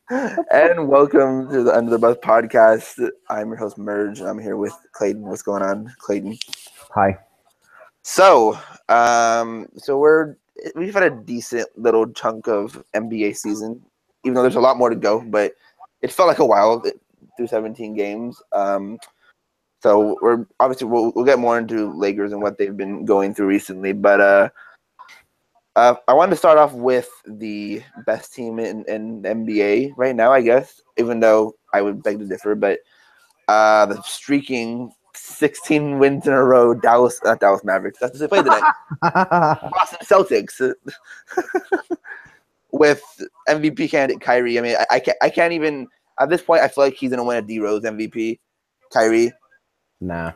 And welcome to the Under the Bus podcast. I'm your host, Merge, and I'm here with Clayton. What's going on, Clayton? Hi. So, we've had a decent little chunk of NBA season, even though there's a lot more to go. But it felt like a while through 17 games. So we'll get more into Lakers and what they've been going through recently. But I wanted to start off with the best team in the NBA right now, I guess, even though I would beg to differ. But the streaking 16 wins in a row, not Dallas Mavericks, that's what they played tonight. Boston Celtics with MVP candidate Kyrie. I mean, I can't even, at this point, I feel like he's going to win a D-Rose MVP. Kyrie. Nah.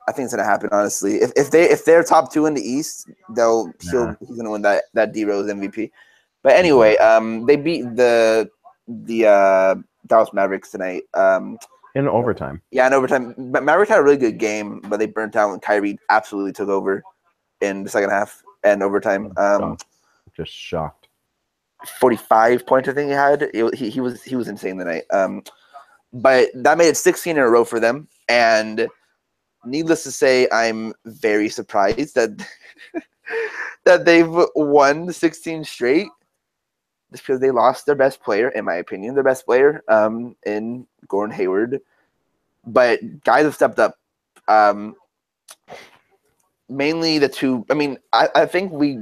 I think it's gonna happen, honestly. If they're top two in the East, he's gonna win that D-Rose MVP. But anyway, they beat the Dallas Mavericks tonight. In overtime. Yeah, in overtime. Mavericks had a really good game, but they burnt out when Kyrie absolutely took over in the second half and overtime. Just shocked. 45 points, I think he had. He was insane tonight. But that made it 16 in a row for them, and needless to say, I'm very surprised that that they've won 16 straight just because they lost their best player, in my opinion, their best player, in Gordon Hayward. But guys have stepped up. Mainly the two. I mean, I think we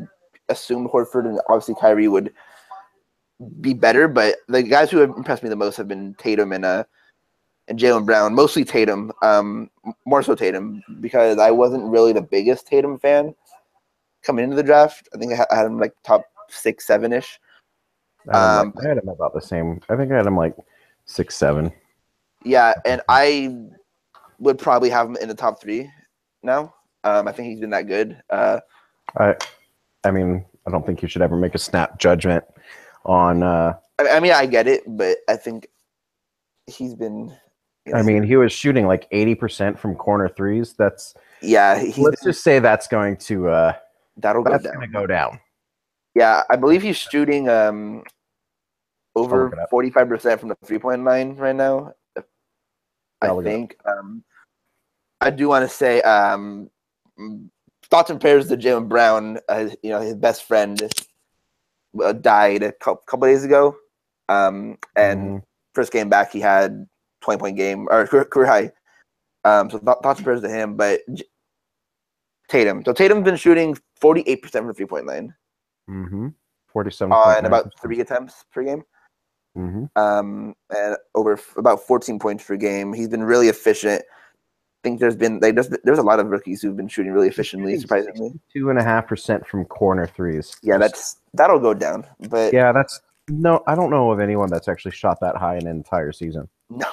assumed Horford and obviously Kyrie would be better, but the guys who have impressed me the most have been Tatum and Jaylen Brown, mostly Tatum, more so Tatum, because I wasn't really the biggest Tatum fan coming into the draft. I think I had him like top 6, 7-ish. I had him about the same. I think I had him like 6, 7. Yeah, and I would probably have him in the top 3 now. I think he's been that good. I mean, I don't think you should ever make a snap judgment on. I mean, I get it, but I think he's been. I mean, he was shooting like 80% from corner threes. Let's just say that's going to going to go down. Yeah, I believe he's shooting over 45% from the 3-point line right now. I think. I do want to say thoughts and prayers to Jaylen Brown. His best friend died a couple days ago, and first game back he had 20-point game or career high. So thoughts and prayers to him. But Tatum. So Tatum's been shooting 48% from the 3-point line. 47 on about 3 attempts per game. And over about 14 points per game. He's been really efficient. I think there's a lot of rookies who've been shooting really efficiently, surprisingly. 2.5% from corner threes. Yeah, that'll go down. But yeah, I don't know of anyone that's actually shot that high in an entire season. No.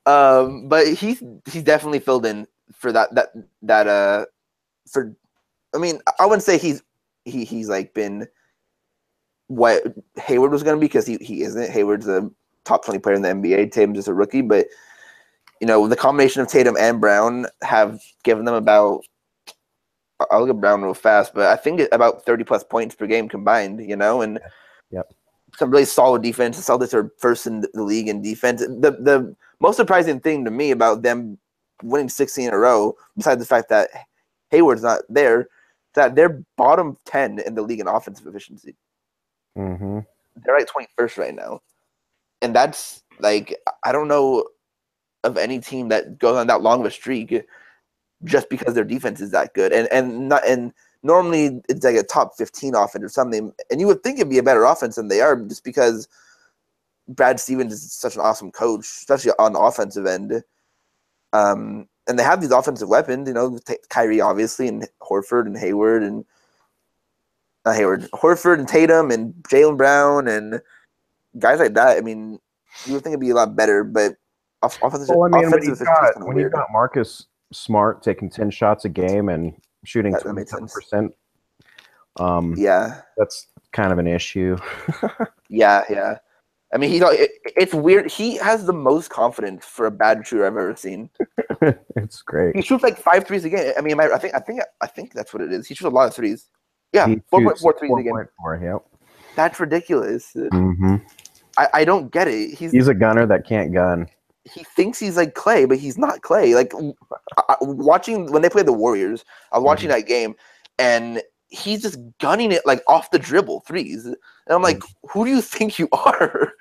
But he's definitely filled in for that for. I mean, I wouldn't say he's like been what Hayward was going to be, because he isn't. Hayward's a top 20 player in the NBA. Tatum's just a rookie, but the combination of Tatum and Brown have given them about. I'll look at Brown real fast, but I think about 30+ points per game combined. And some really solid defense. The Celtics are first in the league in defense. The most surprising thing to me about them winning 16 in a row, besides the fact that Hayward's not there, is that they're bottom 10 in the league in offensive efficiency. They're like 21st right now, and that's like, I don't know of any team that goes on that long of a streak just because their defense is that good. And normally it's like a top 15 offense or something, and you would think it'd be a better offense than they are, just because Brad Stevens is such an awesome coach, especially on the offensive end. And they have these offensive weapons, Kyrie obviously, and Horford and Hayward and Horford and Tatum and Jaylen Brown and guys like that. I mean, you would think it'd be a lot better, but offensive. Well, I mean, when you've got Marcus Smart taking 10 shots a game and shooting 27%, that's kind of an issue. Yeah. I mean, it's weird. He has the most confidence for a bad shooter I've ever seen. It's great. He shoots like 5 threes a game. I mean, I think that's what it is. He shoots a lot of threes. Yeah, 4.4 threes a game. 4.4, yep. That's ridiculous. I don't get it. He's a gunner that can't gun. He thinks he's like Clay, but he's not Clay. Like watching when they played the Warriors, I was watching that game, and he's just gunning it like off the dribble threes, and I'm like, who do you think you are?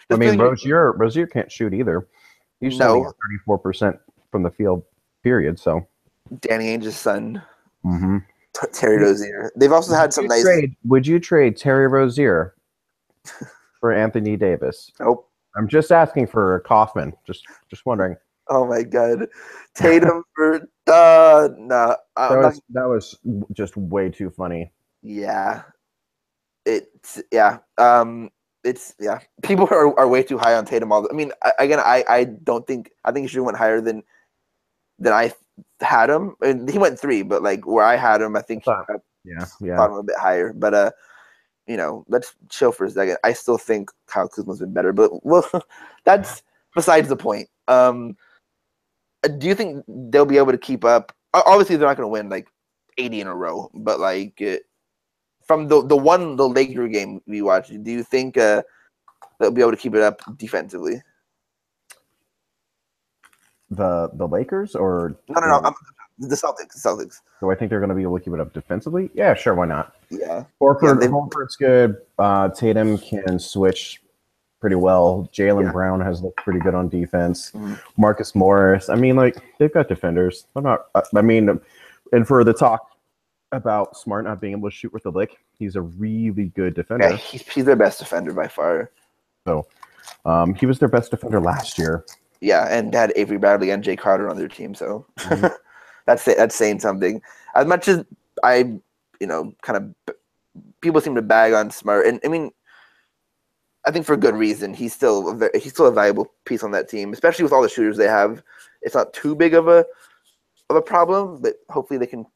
I mean, Rozier can't shoot either. He's shooting 34% from the field. Period. So, Danny Ainge's son, mm-hmm. Terry Rozier. They've also had some nice. Would you trade Terry Rozier for Anthony Davis? Nope. I'm just asking for Kaufman. Just wondering. Oh my God, Tatum for no. That was just way too funny. Yeah, it's people are way too high on Tatum. I mean, I don't think he should have went higher than I had him. I mean, he went 3, but like where I had him, I think thought him a bit higher. But let's chill for a second. I still think Kyle Kuzma's been better, but that's besides the point. Do you think they'll be able to keep up? Obviously, they're not going to win like 80 in a row, but like from the Laker game we watched, do you think they'll be able to keep it up defensively? The Lakers or no, the Celtics. Do I think they're going to be able to keep it up defensively? Yeah, sure, why not? Yeah. Horford's good. Tatum can switch pretty well. Jaylen Brown has looked pretty good on defense. Marcus Morris. I mean, like, they've got defenders. And for the talk about Smart not being able to shoot with the lick, he's a really good defender. Yeah, he's their best defender by far. So, he was their best defender last year. Yeah, and had Avery Bradley and Jay Crowder on their team, so that's saying something. As much as I, kind of people seem to bag on Smart, and I mean, I think for good reason. He's still a valuable piece on that team, especially with all the shooters they have. It's not too big of a problem, but hopefully they can.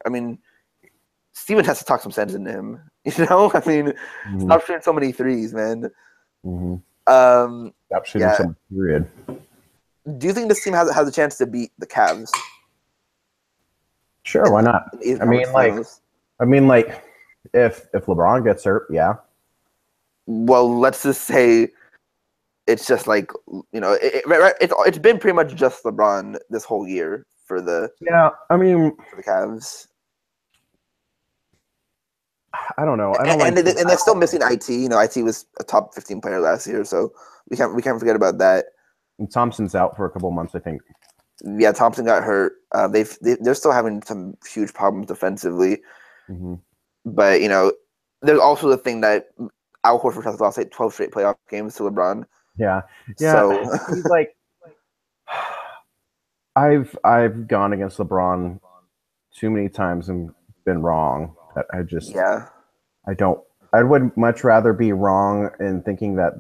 I mean, Steven has to talk some sense into him. I mean, stop shooting so many threes, man. Mm-hmm. Stop shooting some period. Do you think this team has a chance to beat the Cavs? Why not? I mean, like, if LeBron gets hurt, yeah. Well, let's just say it's just like it's been pretty much just LeBron this whole year for the for the Cavs. I don't know. And they're still missing IT. IT was a top 15 player last year, so we can't forget about that. And Thompson's out for a couple of months, I think. Yeah, Thompson got hurt. They're still having some huge problems defensively. Mm-hmm. But there's also the thing that Al Horford has lost 12 straight playoff games to LeBron. Yeah. So he's like, I've gone against LeBron too many times and been wrong. I would much rather be wrong in thinking that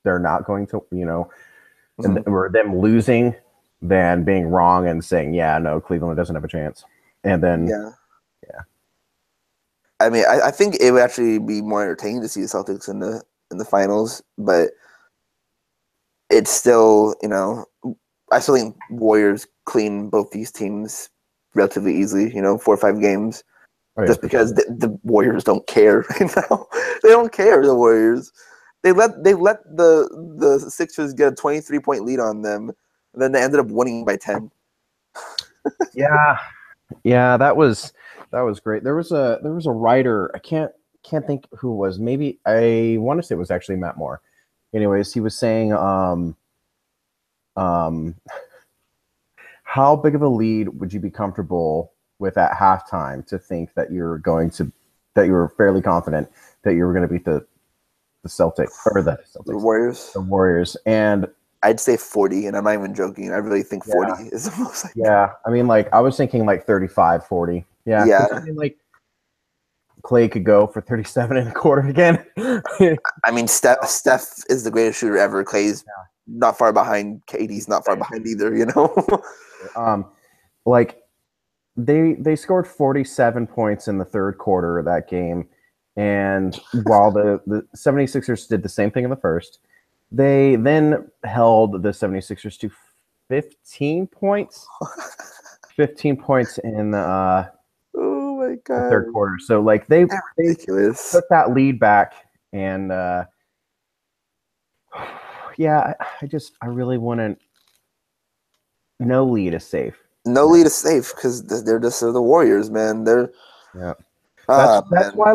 they're not going to, or them losing than being wrong and saying, Cleveland doesn't have a chance. And then, yeah. I mean, I think it would actually be more entertaining to see the Celtics in the finals, but it's still, I still think Warriors clean both these teams relatively easily, 4 or 5 games. Just because the Warriors don't care. They don't care. The Warriors, they let the Sixers get a 23-point lead on them, and then they ended up winning by 10. Yeah, that was great. There was a writer. I can't think who it was. Maybe I want to say it was actually Matt Moore. Anyways, he was saying, how big of a lead would you be comfortable with at halftime to think that you were fairly confident that you were going to beat the Celtics or the Warriors. The Warriors. And I'd say 40, and I'm not even joking. I really think 40 is the most. I mean, like, I was thinking like 35, 40. Yeah. I mean, like, Clay could go for 37 and a quarter again. I mean, Steph is the greatest shooter ever. Clay's not far behind. KD's not far behind either, Like, They scored 47 points in the third quarter of that game, and while the 76ers did the same thing in the first, they then held the 76ers to 15 points. 15 points in the third quarter. So, like, they took that lead back, and yeah, I really wouldn't. No lead is safe. No lead is safe because they're the Warriors, man. They're Yeah. That's man. why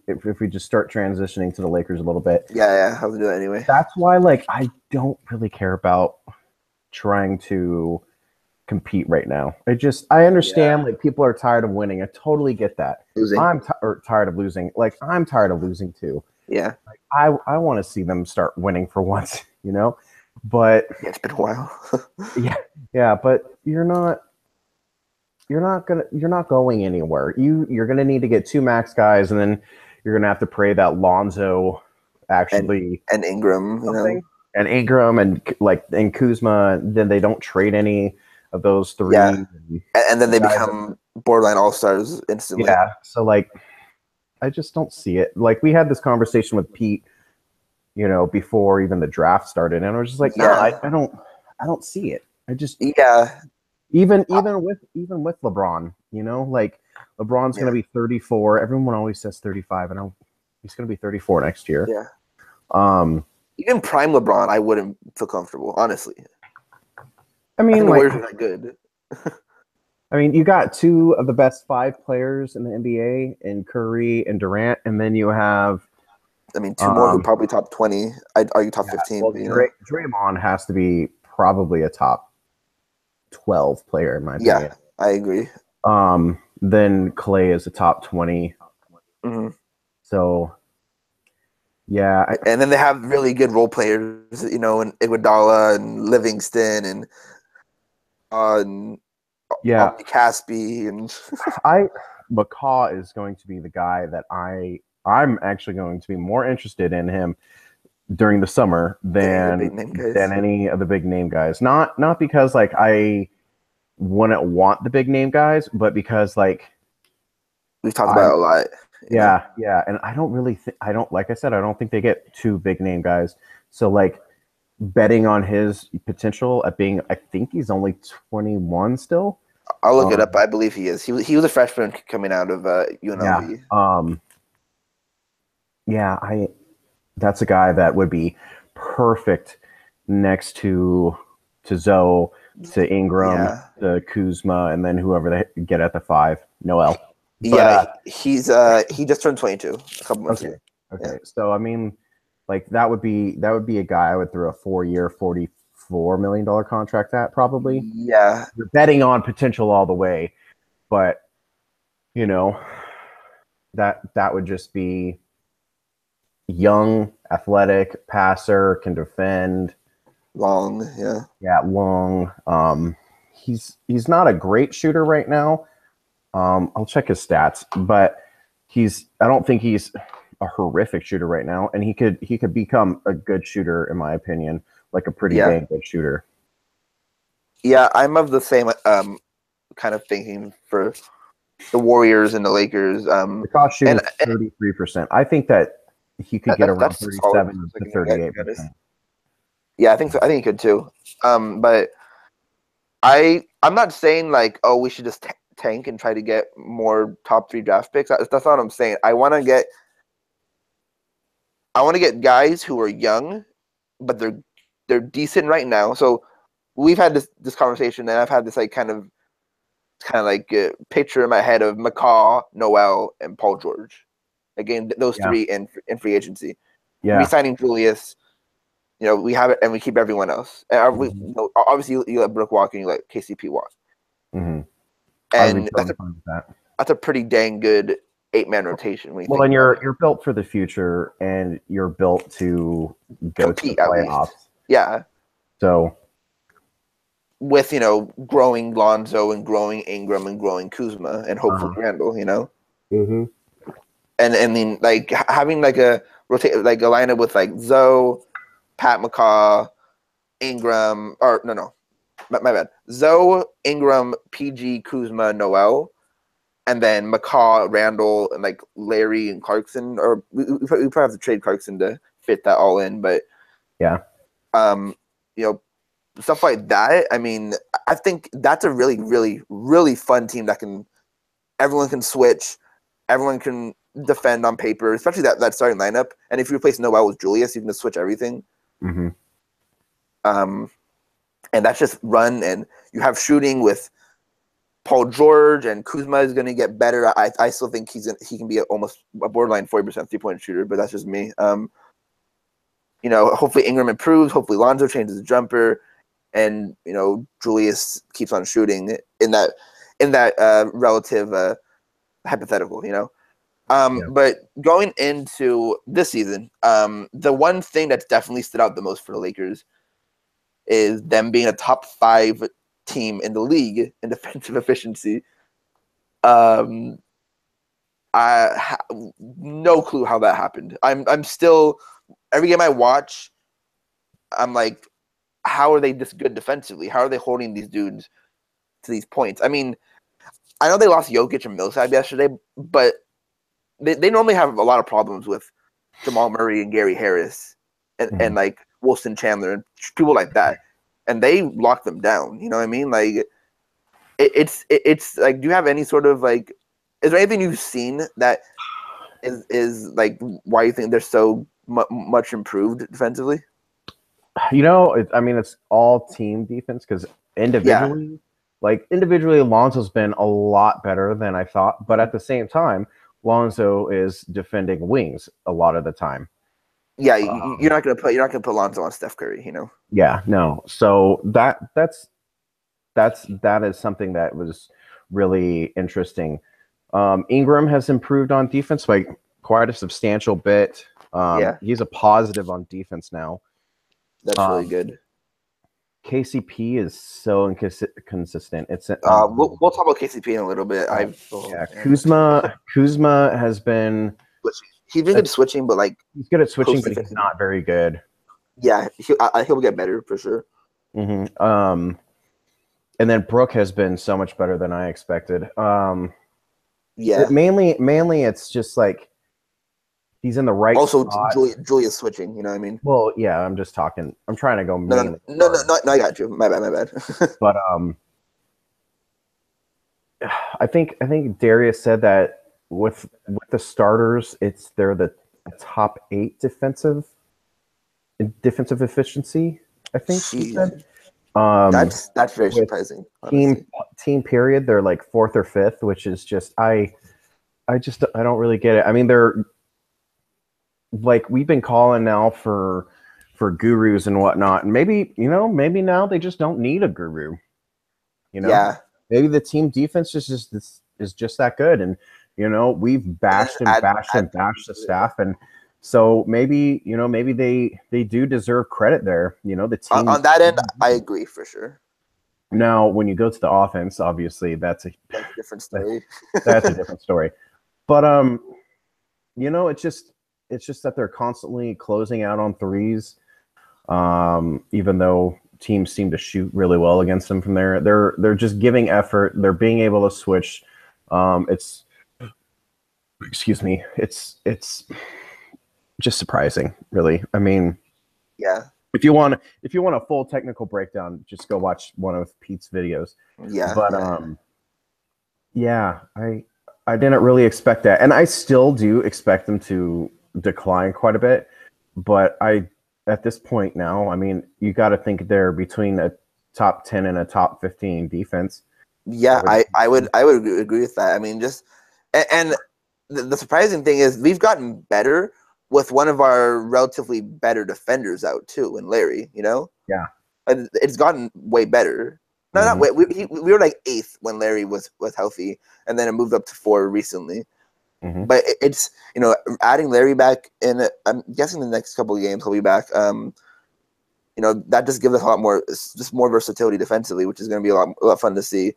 if we just start transitioning to the Lakers a little bit, Yeah, I'll do it anyway. that's why I don't really care about trying to compete right now. I understand people are tired of winning. I totally get that. Losing. I'm tired of losing. I'm tired of losing too. Yeah. I want to see them start winning for once, But yeah, it's been a while. yeah, but you're not going anywhere. You're gonna need to get 2 max guys, and then you're gonna have to pray that Lonzo actually and Ingram, and Ingram and Kuzma. Then they don't trade any of those 3. Yeah, and then they become borderline all-stars instantly. Yeah, so I just don't see it. We had this conversation with Pete, before even the draft started, and I was just like, I don't see it. I just Even with LeBron, LeBron's going to be 34. Everyone always says 35, and he's going to be 34 next year. Yeah. Even prime LeBron, I wouldn't feel comfortable, honestly. I mean, the Warriors are not good. I mean, you got 2 of the best 5 players in the NBA, in Curry and Durant, and then you have. 2 more who probably top 20. I'd argue top 15. Well, Draymond has to be probably a top 12 player in my opinion. Yeah, I agree. Then Clay is a top 20. Mm-hmm. So, yeah. And then they have really good role players, and Iguodala and Livingston and Caspi and McCaw is going to be the guy that I'm actually going to be more interested in him during the summer than any of the big name guys. Not because I wouldn't want the big name guys, but because we've talked about it a lot. Yeah, and I don't really I don't think they get 2 big name guys. So betting on his potential at being, I think he's only 21 still. I'll look it up. I believe he is. He was a freshman coming out of UNLV. That's a guy that would be perfect next to Zoe, to Ingram, to Kuzma, and then whoever they get at the 5, Noel. But, he just turned 22 a couple months ago. Okay. So I mean, that would be a guy I would throw a 4-year, $44 million contract at probably. Yeah, you're betting on potential all the way, but that would just be young, athletic, passer, can defend. Long. He's not a great shooter right now. I'll check his stats, but I don't think he's a horrific shooter right now, and he could become a good shooter in my opinion, a pretty dang good shooter. Yeah, I'm of the same kind of thinking for the Warriors and the Lakers. The cost shooting 33%. I think that he could get around 37 to 38%. Yeah, I think so. I think he could too. But I'm not saying we should just tank and try to get more top 3 draft picks. That's not what I'm saying. I want to get guys who are young, but they're decent right now. So we've had this conversation, and I've had this kind of picture in my head of McCaw, Noel, and Paul George. Again, those 3 in free agency. Yeah, re-signing Julius. We have it, and we keep everyone else. And obviously, you let Brooke walk, and you let KCP walk. Mm-hmm. And that's a pretty dang good 8-man rotation. And you're built for the future, and you're built to go compete, to the playoffs. Yeah. So, with growing Lonzo and growing Ingram and growing Kuzma and hopefully Randle, Mm-hmm. And I mean, having a lineup with Zoe, Pat McCaw, Ingram, or no, my bad. Zoe, Ingram, PG, Kuzma, Noel, and then McCaw, Randle, and Larry and Clarkson. Or we probably have to trade Clarkson to fit that all in, but stuff like that. I mean, I think that's a really, really, really fun team everyone can switch, everyone can defend on paper, especially that starting lineup. And if you replace Noel with Julius, you can just switch everything. Mm-hmm. And that's just run, and you have shooting with Paul George, and Kuzma is going to get better. I still think he can be almost a borderline 40% 3-point shooter, but that's just me. Hopefully Ingram improves. Hopefully Lonzo changes the jumper, and Julius keeps on shooting in that relative hypothetical. But going into this season, the one thing that's definitely stood out the most for the Lakers is them being a top 5 team in the league in defensive efficiency. I no clue how that happened. I'm still, every game I watch, I'm like, how are they this good defensively? How are they holding these dudes to these points? I mean, I know they lost Jokic and Millsap yesterday, but they normally have a lot of problems with Jamal Murray and Gary Harris and like Wilson Chandler and people like that, and they lock them down. You know what I mean? Like it's like, do you have any sort of like, is there anything you've seen that is like why you think they're so much improved defensively? It's all team defense because individually, Lonzo's been a lot better than I thought, but at the same time, Lonzo is defending wings a lot of the time. Yeah, you're not gonna put Lonzo on Steph Curry, Yeah, no. So that is something that was really interesting. Ingram has improved on defense by quite a substantial bit. He's a positive on defense now. That's really good. KCP is so inconsistent. It's we'll talk about KCP in a little bit. Kuzma has been. He's been good switching, but like he's good at switching, but he's not very good. Yeah, he'll get better for sure. Mm-hmm. And then Brooke has been so much better than I expected. Mainly it's just like he's in the right. Also, Julius switching. You know what I mean? Well, yeah. I'm just talking. I'm trying to go mainly. No. I got you. My bad. But I think Darius said that with the starters, they're the top 8 defensive efficiency. I think he said. That's very surprising. Team period, they're like 4th or 5th, which is just I don't really get it. I mean, they're like, we've been calling now for gurus and whatnot, and maybe now they just don't need a guru. Maybe the team defense is just that good, and we've bashed the staff, and so maybe they do deserve credit there. The team on that end, I agree for sure. Now, when you go to the offense, obviously that's a different story. That's a different story. But it's just that they're constantly closing out on threes. Even though teams seem to shoot really well against them from there, they're just giving effort. They're being able to switch. It's just surprising, really. I mean, yeah. If you want a full technical breakdown, just go watch one of Pete's videos. Yeah. But I didn't really expect that, and I still do expect them to decline quite a bit. But at this point now, I mean, you got to think they're between a top 10 and a top 15 defense. Yeah, I would agree with that. I mean, and the surprising thing is we've gotten better with one of our relatively better defenders out too, in Larry. Yeah, it's gotten way better. No, not way. We were like 8th when Larry was healthy, and then it moved up to 4 recently. Mm-hmm. But it's adding Larry back in. I'm guessing the next couple of games he'll be back. That just gives us a lot more, just more versatility defensively, which is going to be a lot of fun to see.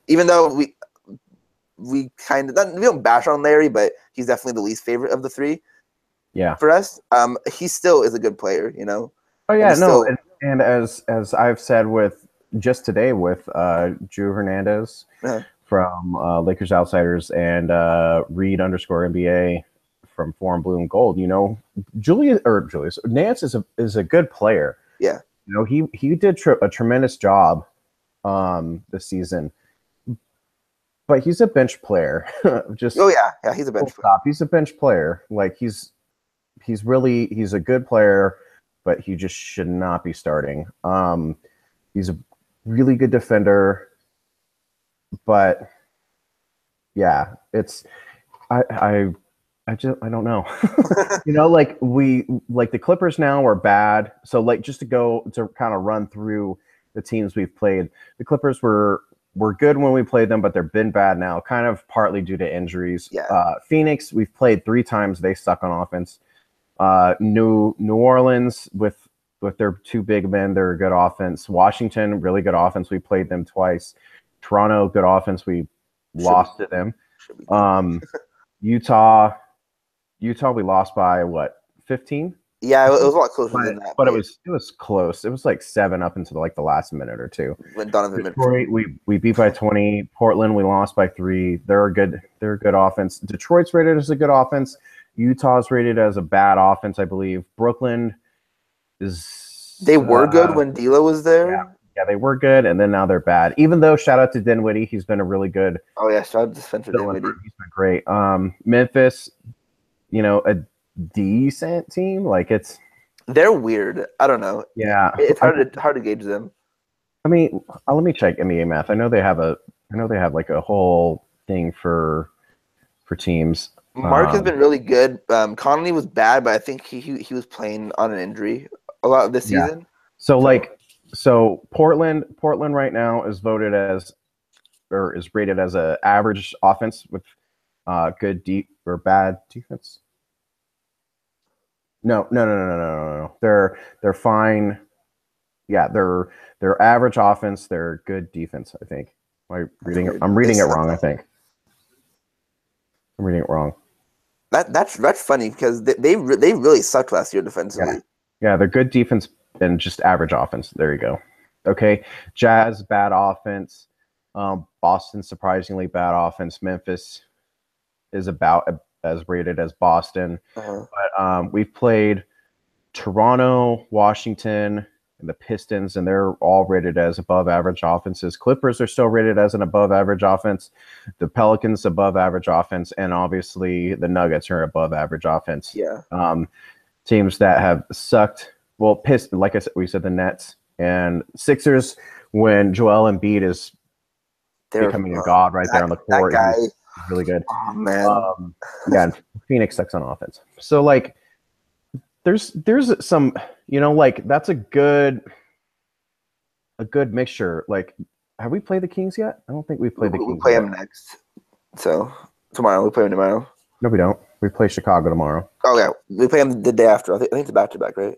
Even though we don't bash on Larry, but he's definitely the least favorite of the 3. Yeah, for us, he still is a good player. Oh yeah, and as I've said just today with Drew Hernandez from Lakers Outsiders and Reed_NBA from Forum Blue and Gold, Julius Nance is a good player. Yeah, he did a tremendous job this season. But he's a bench player. He's a bench player. He's a bench player. Like he's a good player, but he just should not be starting. He's a really good defender, but yeah, I don't know. Like the Clippers now are bad. So like just to go to kind of run through the teams we've played, the Clippers were good when we played them, but they've been bad now, kind of partly due to injuries. Yeah. Phoenix, we've played 3 times. They suck on offense. New Orleans with their 2 big men, they're a good offense. Washington, really good offense. We played them twice. Toronto, good offense. We lost to them. Utah, we lost by what, 15? Yeah, it was a lot closer than that. But it was close. It was like 7 up until like the last minute or 2. When Donovan Detroit, we beat by 20. Portland, we lost by 3. They're a good offense. Detroit's rated as a good offense. Utah's rated as a bad offense, I believe. Brooklyn is. They were good when D'Lo was there. Yeah, they were good, and then now they're bad. Even though, shout out to Dinwiddie, he's been a really good. Oh yeah, shout out to Spencer Dinwiddie. He's been great. Memphis, a decent team. Like they're weird. I don't know. Yeah, it's hard to gauge them. I mean, let me check NBA math. I know they have like a whole thing for teams. Mark has been really good. Conley was bad, but I think he was playing on an injury a lot of this season. So Portland right now is voted as, or is rated as a average offense with good deep or bad defense. No. They're fine. Yeah, they're average offense. They're good defense, I think. I'm reading it wrong, I think. I'm reading it wrong. That's funny because they really sucked last year defensively. Yeah, they're good defense and just average offense. There you go. Okay, Jazz bad offense. Boston surprisingly bad offense. Memphis is about as rated as Boston. But we've played Toronto, Washington, and the Pistons, and they're all rated as above average offenses. Clippers are still rated as an above average offense. The Pelicans above average offense, and obviously the Nuggets are above average offense. Yeah. Teams that have sucked. Well, Pistons, like I said, we said the Nets and Sixers when Joel Embiid is becoming a god right there on the court. That guy, he's really good. Oh man. And Phoenix sucks on offense. So like, there's some, like that's a good mixture. Like, have we played the Kings yet? I don't think we've played the Kings. We play them next. So tomorrow we play them tomorrow. No, we don't. We play Chicago tomorrow. Oh yeah, we play them the day after. I think it's a back-to-back, right?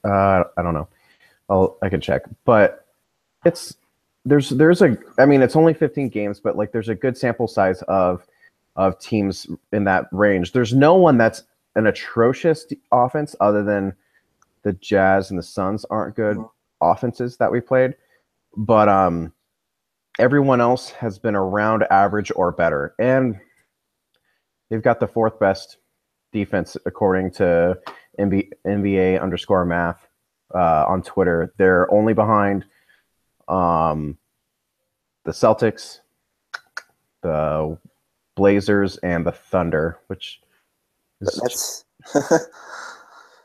I don't know. I can check, but it's only 15 games, but like there's a good sample size of teams in that range. There's no one that's an atrocious offense other than the Jazz and the Suns aren't good offenses that we played, but everyone else has been around average or better, and they've got the 4th best defense according to NBA_math on Twitter. They're only behind the Celtics, the Blazers, and the Thunder, which is it's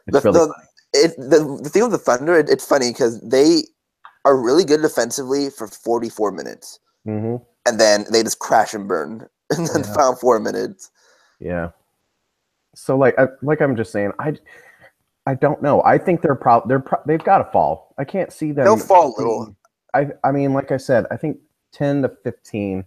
really funny. The thing with the Thunder, it's funny because they are really good defensively for 44 minutes, and then they just crash and burn in the final 4 minutes. Yeah. So like I'm just saying, I don't know. I think they've got to fall. I can't see them. They'll fall a little. I mean, like I said, I think 10 to 15.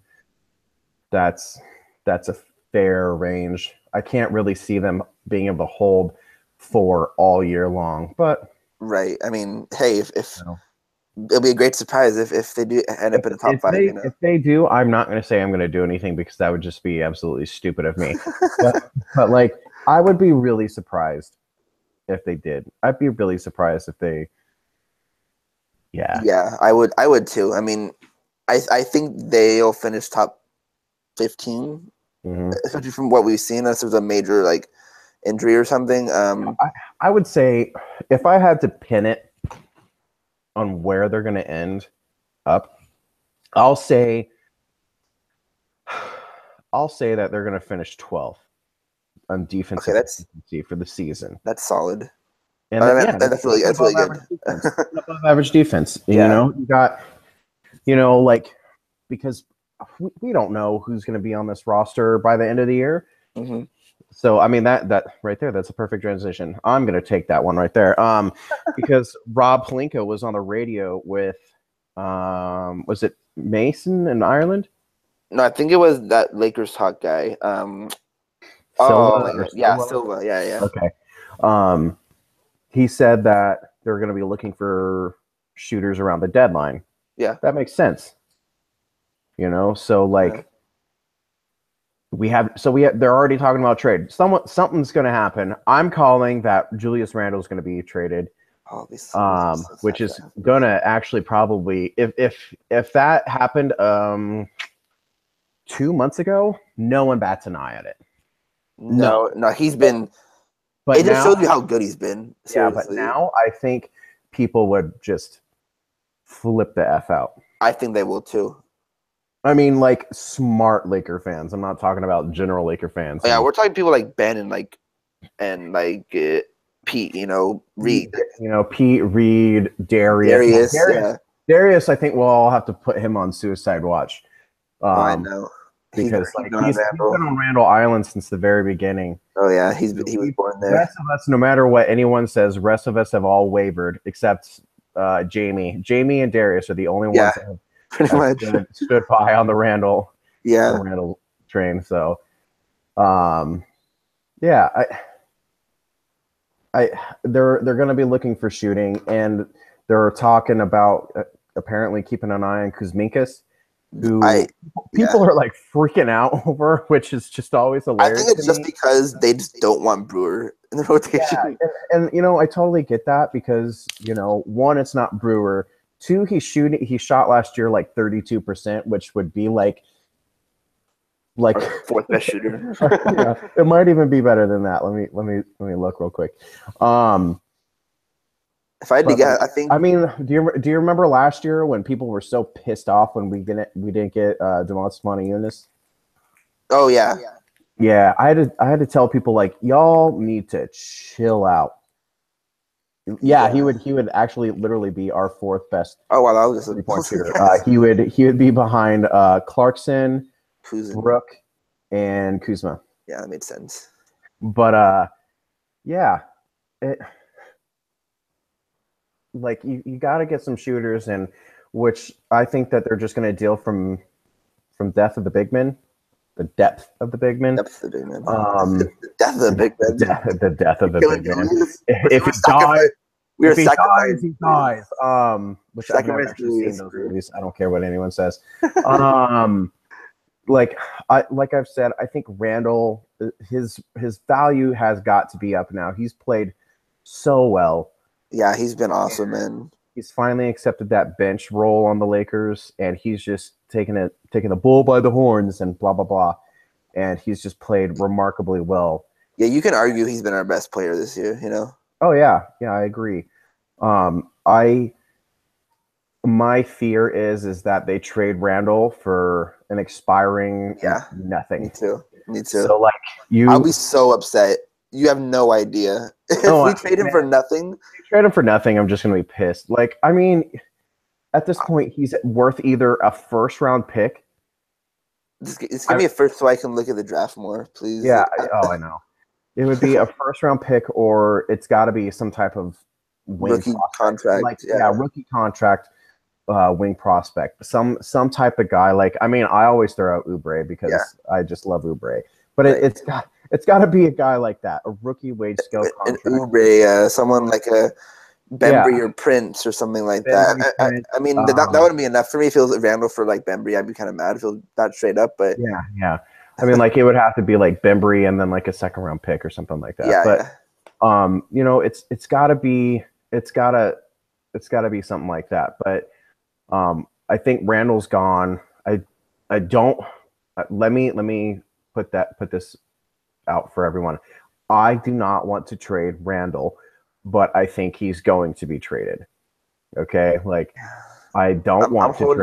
That's a fair range. I can't really see them being able to hold 4 all year long. But right. I mean, hey, if it'll be a great surprise if they do end up in the top 5. If they do, I'm not going to say I'm going to do anything because that would just be absolutely stupid of me. but like, I would be really surprised if they did. I'd be really surprised if they. Yeah. Yeah, I would too. I mean, I think they'll finish top 15, especially from what we've seen. Unless there's a major like injury or something. I would say if I had to pin it on where they're going to end up, I'll say that they're going to finish 12th on defensive efficiency for the season. That's solid. And that's really good. Above average defense. And, Yeah. you got, like, because we don't know who's going to be on this roster by the end of the year. Mm-hmm. So, I mean, that right there, that's a perfect transition. I'm going to take that one right there. Because Rob Pelinka was on the radio with, was it Mason in Ireland? No, I think it was that Lakers talk guy. Silva. Silva. Yeah. Okay. He said that they're going to be looking for shooters around the deadline. Yeah. That makes sense. So like they're already talking about trade. Something's going to happen. I'm calling that Julius Randle is going to be traded. Which is going to actually probably if that happened 2 months ago, no one bats an eye at it. No, he's been. But it just shows you how good he's been. Seriously. Yeah, but now I think people would just flip the F out. I think they will too. I mean, like smart Laker fans. I'm not talking about general Laker fans. Yeah, we're talking people like Ben and Pete. Reed. Pete, Reed, Darius. Darius, I think we'll all have to put him on suicide watch. I know. Because he's been on Randall Island since the very beginning. Oh yeah, he was born there. The rest of us, no matter what anyone says, the rest of us have all wavered except Jamie. Jamie and Darius are the only ones that have pretty much stood by on the Randall train. So, they're going to be looking for shooting, and they're talking about apparently keeping an eye on Kuzminkas, who people are like freaking out over, which is just always hilarious. I think it's just because they just don't want Brewer in the rotation. Yeah, and I totally get that because one, it's not Brewer. Two, he shot last year like 32%, which would be like our fourth best shooter. Yeah, it might even be better than that. Let me look real quick. If I had to guess, I think. I mean, do you remember last year when people were so pissed off when we didn't get Domantas Sabonis? Oh yeah. Yeah, I had to tell people like y'all need to chill out. Yeah, he would actually literally be our fourth best. Oh wow, that was just a 3-point shooter. He would be behind Clarkson, Brooke, and Kuzma. Yeah, that made sense. But like you got to get some shooters, and which I think that they're just going to deal from depth of the big men. The depth of the big men. Depth of the big men. The death of the big men. The death of the big men. If he dies, he dies. Which I've never actually seen those movies. I don't care what anyone says. Like I've said, I think Randall, his value has got to be up now. He's played so well. Yeah, he's been awesome, man. He's finally accepted that bench role on the Lakers, and he's just taking the bull by the horns and blah blah blah, and he's just played remarkably well. Yeah, you can argue he's been our best player this year. Oh yeah, I agree. My fear is that they trade Randall for an expiring nothing. Me too. So like I'll be so upset. You have no idea. If we trade him for nothing. Trade him for nothing, I'm just gonna be pissed. Like, I mean, at this point, he's worth either a first round pick. Just give me a first so I can look at the draft more, please. Yeah. I know. It would be a first round pick, or it's got to be some type of rookie contract. Rookie contract, wing prospect. Some type of guy. Like, I mean, I always throw out Oubre because I just love Oubre. But it's got to be a guy like that, a rookie wage scale contract. An Oubre, someone like a Bembry or Prince or something like that. I mean, that wouldn't be enough for me. If it was Randall for like Bembry, I'd be kind of mad if it was that straight up. But yeah. I mean, like it would have to be like Bembry and then like a second round pick or something like that. It's got to be something like that. But I think Randall's gone. I don't. Let me put this out for everyone. I do not want to trade Randall, but I think he's going to be traded. Okay, like I don't want to trade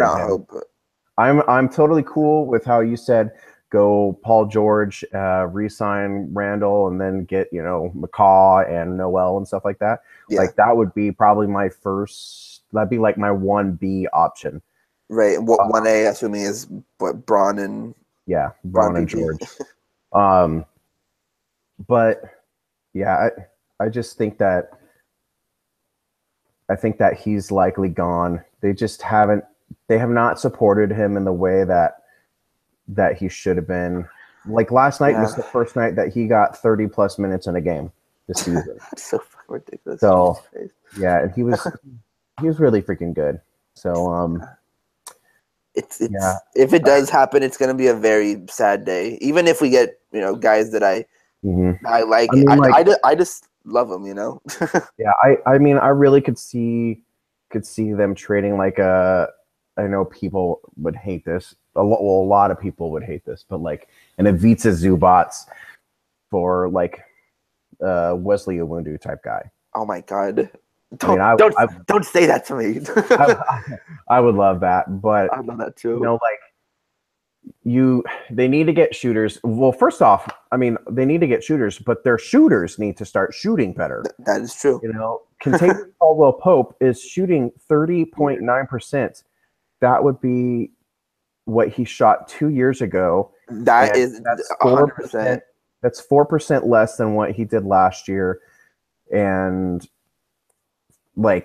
him. I'm totally cool with how you said go Paul George, re-sign Randall, and then get McCaw and Noel and stuff like that. Yeah. Like that would be probably my first. That'd be like my 1B option. Right. And what 1A assuming is what Braun and Braun and PG. George. But yeah, I just think that he's likely gone. They have not supported him in the way that he should have been. Like last night was the first night that he got 30 plus minutes in a game this season. That's so fucking ridiculous. So yeah, and he was really freaking good. So it's if it does happen, it's gonna be a very sad day. Even if we get guys that I like, I just love them. Yeah, I mean, I really could see them trading like I know people would hate this. A lot of people would hate this, but like an Ivica Zubats for like Wesley Iwundu type guy. Oh my god! Don't say that to me. I would love that, but I love that too. They need to get shooters. Well, first off, I mean, they need to get shooters, but their shooters need to start shooting better. That is true. Contagious Caldwell Pope is shooting 30.9%. That would be what he shot 2 years ago. That's 4%. That's 4% less than what he did last year. And I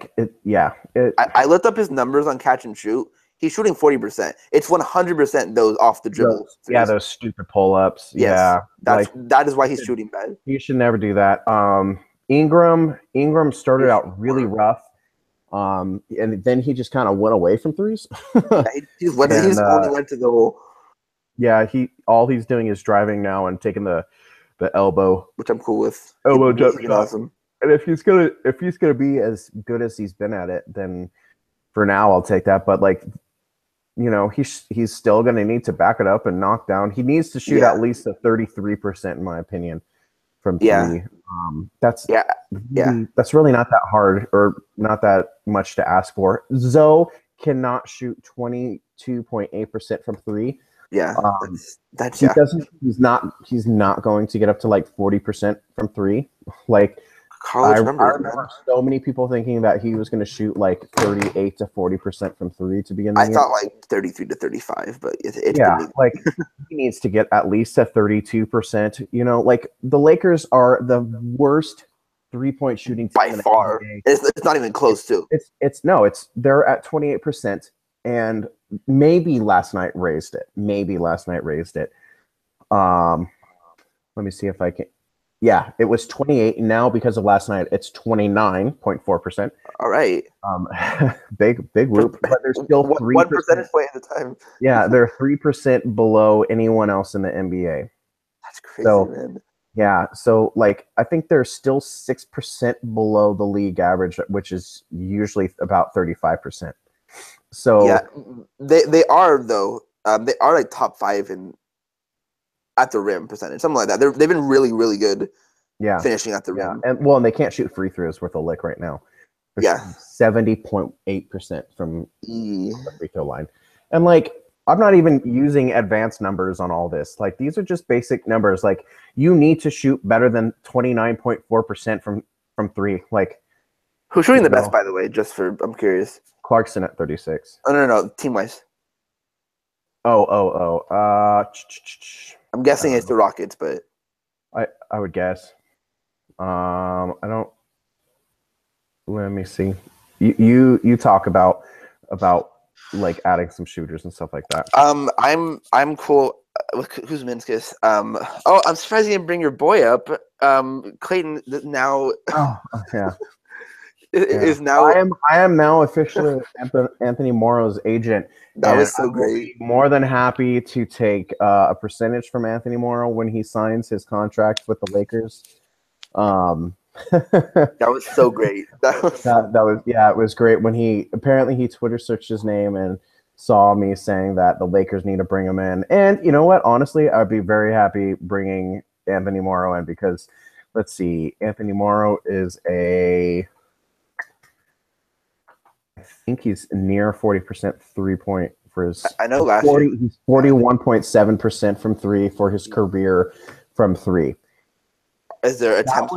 looked up his numbers on catch and shoot. He's shooting 40%. It's 100% those off the dribble. Those stupid pull-ups. Yes, that is why he's shooting bad. He should never do that. Ingram started out really rough. And then he just kind of went away from threes. He's only went to the hole. Yeah, all he's doing is driving now and taking the elbow, which I'm cool with. Elbow jump shot. Awesome. And if he's gonna be as good as he's been at it, then for now I'll take that. But he's still gonna need to back it up and knock down. He needs to shoot at least a 33%, in my opinion, from three. Yeah. That's really not that hard or not that much to ask for. Zoe cannot shoot 22.8% from three. Yeah, he's not going to get up to like 40% from three. Like I remember so many people thinking that he was going to shoot like 38 to 40% from three to begin. I thought like 33 to 35, but like he needs to get at least a 32%. Like the Lakers are the worst 3-point shooting team by far. It's not even close to. They're at 28%. And maybe last night raised it. Let me see if I can. Yeah, it was 28. Now because of last night, it's 29.4%. All right. Big whoop. But they're still 3%. 1 percentage point at the time. Yeah, they're 3% below anyone else in the NBA. That's crazy, man. Yeah, so like I think they're still 6% below the league average, which is usually about 35%. So yeah, they are though. They are like top 5 at the rim percentage, something like that. They've been really, really good. Yeah, finishing at the rim. And they can't shoot free throws worth a lick right now. They're 70.8% from the free throw line, and like I'm not even using advanced numbers on all this. Like these are just basic numbers. Like you need to shoot better than 29.4% from three. Like who's shooting the best, by the way? I'm curious. Clarkson at 36. Oh no, team wise. I'm guessing it's the Rockets, but I would guess. I don't. Let me see. You talk about like adding some shooters and stuff like that. I'm cool with Kuzminskis. I'm surprised you didn't bring your boy up. Clayton now. Oh yeah. Is now I am now officially Anthony Morrow's agent. That was so great. More than happy to take a percentage from Anthony Morrow when he signs his contract with the Lakers. That was so great. It was great when he Twitter searched his name and saw me saying that the Lakers need to bring him in. And you know what? Honestly, I'd be very happy bringing Anthony Morrow in because let's see, Anthony Morrow is I think he's near 40% for his. I know last year. He's 41.7% from three for his career from three. Is there attempts?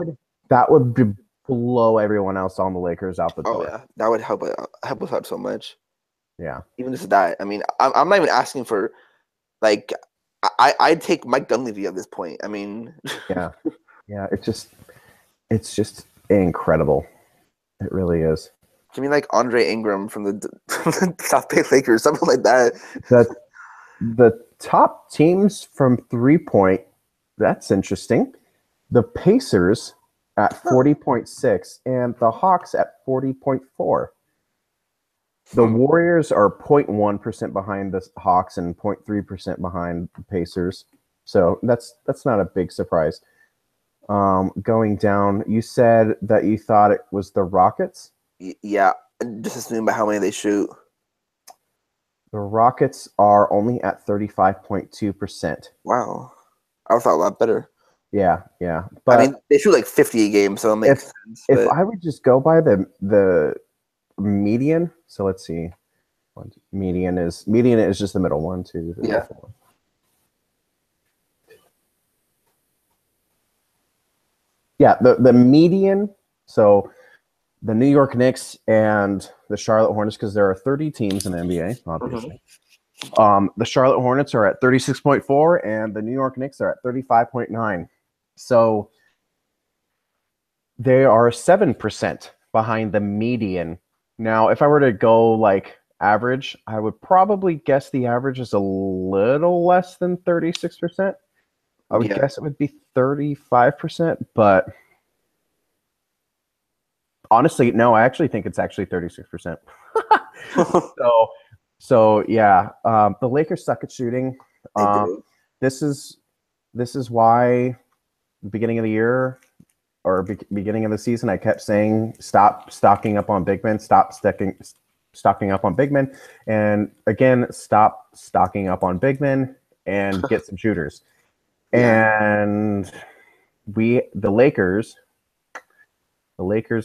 That would blow everyone else on the Lakers out the door. Oh yeah, that would help us out so much. Yeah. Even just that. I mean, I'm not even asking for, like, I'd take Mike Dunleavy at this point. I mean, yeah. It's just incredible. It really is. Give me like Andre Ingram from the South Bay Lakers, something like that. The top teams from 3-point, that's interesting. The Pacers at 40.6 and the Hawks at 40.4. The Warriors are 0.1% behind the Hawks and 0.3% behind the Pacers. So that's not a big surprise. Going down, you said that you thought it was the Rockets? Yeah, just assuming by how many they shoot. The Rockets are only at 35.2%. Wow. I thought a lot better. Yeah. But I mean, they shoot like 50 a game, so it makes sense. If I would just go by the median, so let's see. Median is just the middle 1, 2, 3, 4. Yeah, the median, so the New York Knicks and the Charlotte Hornets, because there are 30 teams in the NBA, obviously. The Charlotte Hornets are at 36.4, and the New York Knicks are at 35.9. So they are 7% behind the median. Now, if I were to go like average, I would probably guess the average is a little less than 36%. I would guess it would be 35%, but honestly, no, I actually think it's actually 36%. So yeah, the Lakers suck at shooting. This is why beginning of the year or beginning of the season, I kept saying stop stocking up on big men, stop stocking up on big men, and again, stop stocking up on big men and get some shooters. And the Lakers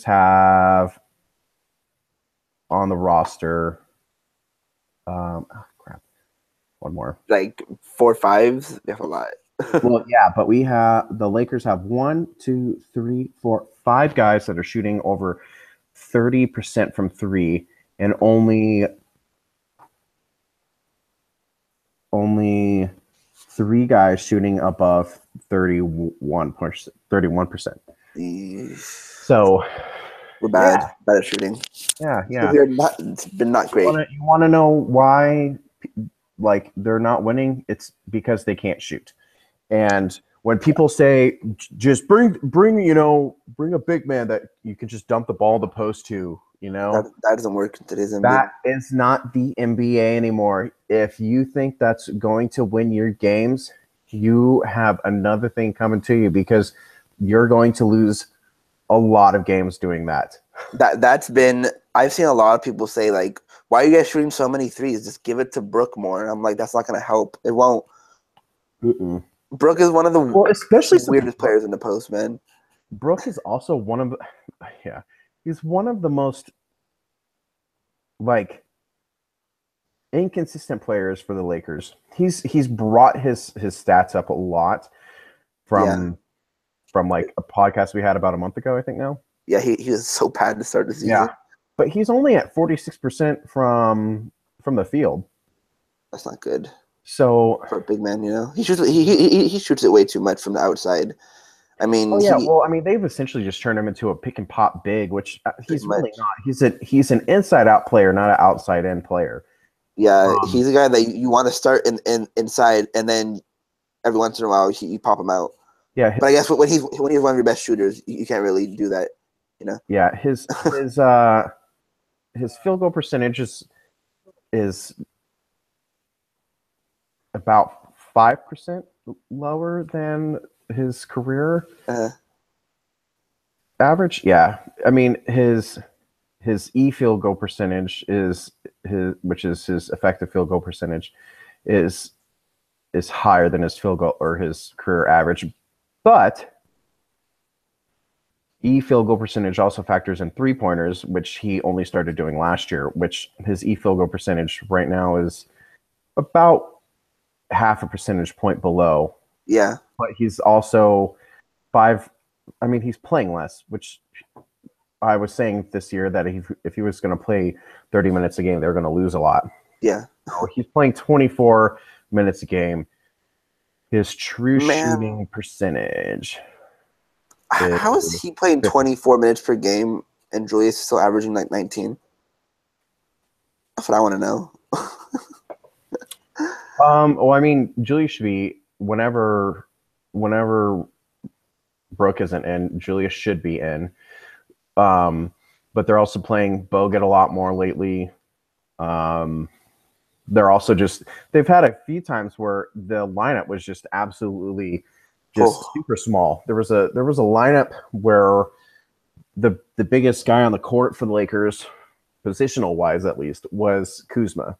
have on the roster, one more. Like 4 5s, they have a lot. Well, yeah, but the Lakers have 1, 2, 3, 4, 5 guys that are shooting over 30% from three, and only 3 guys shooting above 31%. So we're bad at shooting. Yeah. It's been not great. You want to know why, like, they're not winning? It's because they can't shoot. And when people say just bring a big man that you can just dump the ball in the post to, that doesn't work in today's NBA. That is not the NBA anymore. If you think that's going to win your games, you have another thing coming to you, because you're going to lose a lot of games doing that. I've seen a lot of people say, like, why are you guys shooting so many threes? Just give it to Brook more. And I'm like, that's not going to help. It won't. Brook is one of the weirdest players in the post, man. Brook is also he's one of the most, like, inconsistent players for the Lakers. He's brought his stats up a lot from like a podcast we had about a month ago, I think now. Yeah, he was so bad to start the season. Yeah, but he's only at 46% from the field. That's not good. So for a big man, he shoots it way too much from the outside. I mean, they've essentially just turned him into a pick and pop big, which he's really not. He's an inside out player, not an outside in player. Yeah, he's a guy that you want to start inside, and then every once in a while you pop him out. Yeah, but I guess when he's one of your best shooters, you can't really do that. Yeah, his field goal percentage is about 5% lower than his career average. Yeah, I mean his field goal percentage which is his effective field goal percentage, is higher than his field goal or his career average, but field goal percentage also factors in 3-pointers, which he only started doing last year. Which his field goal percentage right now is about half a percentage point below. Yeah. But he's also 5. I mean, he's playing less, which I was saying this year that if he was going to play 30 minutes a game, they're going to lose a lot. Yeah. So he's playing 24 minutes a game. His true Man. shooting percentage. How is he playing 24 minutes per game and Julius is still averaging like 19? That's what I want to know. Well, I mean, Julius should be whenever Brooke isn't in, Julius should be in. But they're also playing Bogut a lot more lately. They're also they've had a few times where the lineup was just absolutely super small. There was a lineup where the biggest guy on the court for the Lakers, positional wise at least, was Kuzma.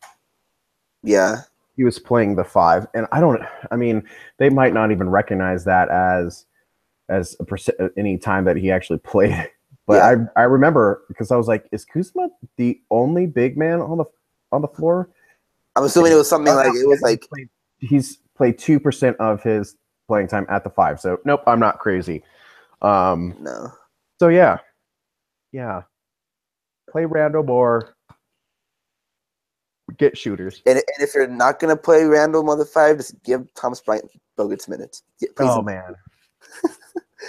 Yeah. He was playing the 5, and I mean, they might not even recognize that as any time that he actually played. But yeah. I remember because I was like, is Kuzma the only big man on the floor? I'm assuming it was something like it was like he's played 2% of his playing time at the 5. So nope, I'm not crazy. No. So yeah. Play Randle more. Get shooters. And if you're not gonna play Randle on the 5, just give Thomas Bryant Bogut's minutes. Man.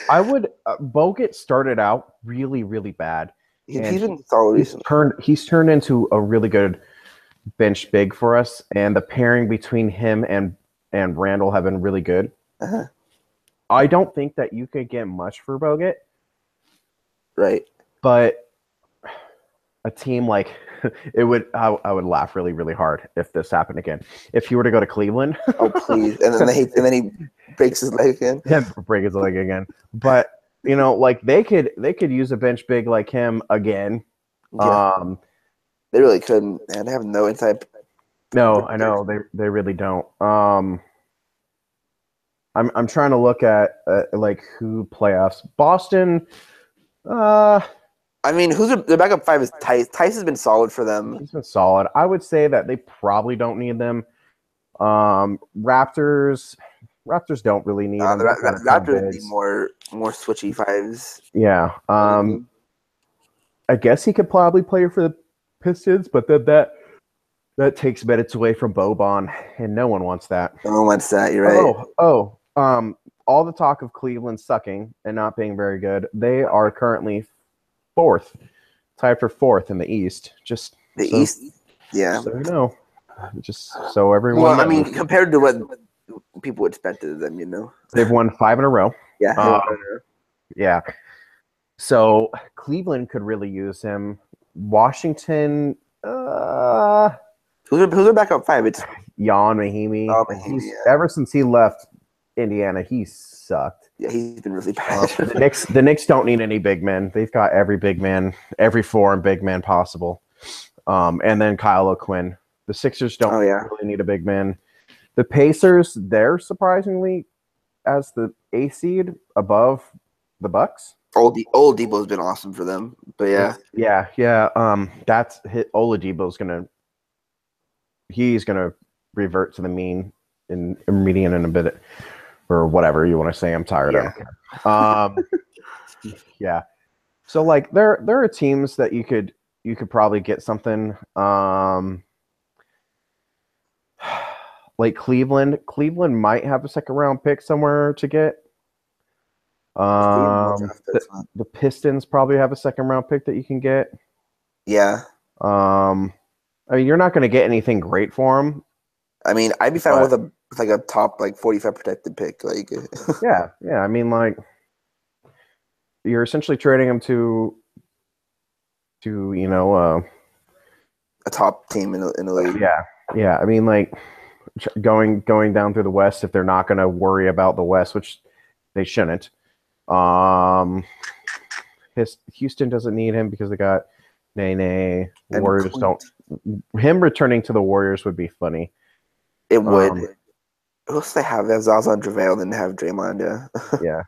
I would. Bogut started out really, really bad. He's been solid recently. He's turned into a really good bench big for us, and the pairing between him and Randle have been really good. Uh-huh. I don't think that you could get much for Bogut. Right. But a team like I would laugh really, really hard if this happened again. If he were to go to Cleveland. Oh please. And then he breaks his leg again. Yeah, break his leg again. But like they could use a bench big like him again. Yeah. They really couldn't, and they have no inside. No, I know they really don't. I'm trying to look at like who playoffs. Boston. I mean, their backup 5 is Tice. Tice has been solid for them. He's been solid. I would say that they probably don't need them. Raptors don't really need them. Raptors need more switchy 5s. Yeah. I guess he could probably play for the Pistons, but then that takes minutes away from Boban, and no one wants that. No one wants that. You're right. All the talk of Cleveland sucking and not being very good. They are currently 4th, tied for 4th in the East. Just the East, yeah. So just so everyone. Well, I mean, compared to what people expected of them, they've won 5 in a row. Yeah, yeah. So Cleveland could really use him. Washington. Who's their backup 5? It's Jan Mahimi. Oh, Mahimi, yeah. Ever since he left Indiana, he sucked. Yeah, he's been really bad. The Knicks don't need any big men. They've got every big man, every foreign big man possible. And then Kyle O'Quinn. The Sixers don't really need a big man. The Pacers, they're surprisingly as the 8th seed above the Bucks. Old Debo's been awesome for them, but yeah. That's Oladipo's he's gonna revert to the mean in median in a bit. Or whatever you want to say. I'm tired. I don't care. Yeah. So like there are teams that you could probably get something. Like Cleveland. Cleveland might have a second round pick somewhere to get. The Pistons probably have a second round pick that you can get. Yeah. I mean, you're not going to get anything great for them. I mean, I'd be fine with a top 45 protected pick. Like, yeah. I mean, like, you're essentially trading them to a top team in the league. Yeah. I mean, like, going down through the West if they're not going to worry about the West, which they shouldn't. Houston doesn't need him because they got Nene. Warriors don't. Him returning to the Warriors would be funny. It would. Who else they have? They have Zaza and JaVale, and then have Draymond. Yeah.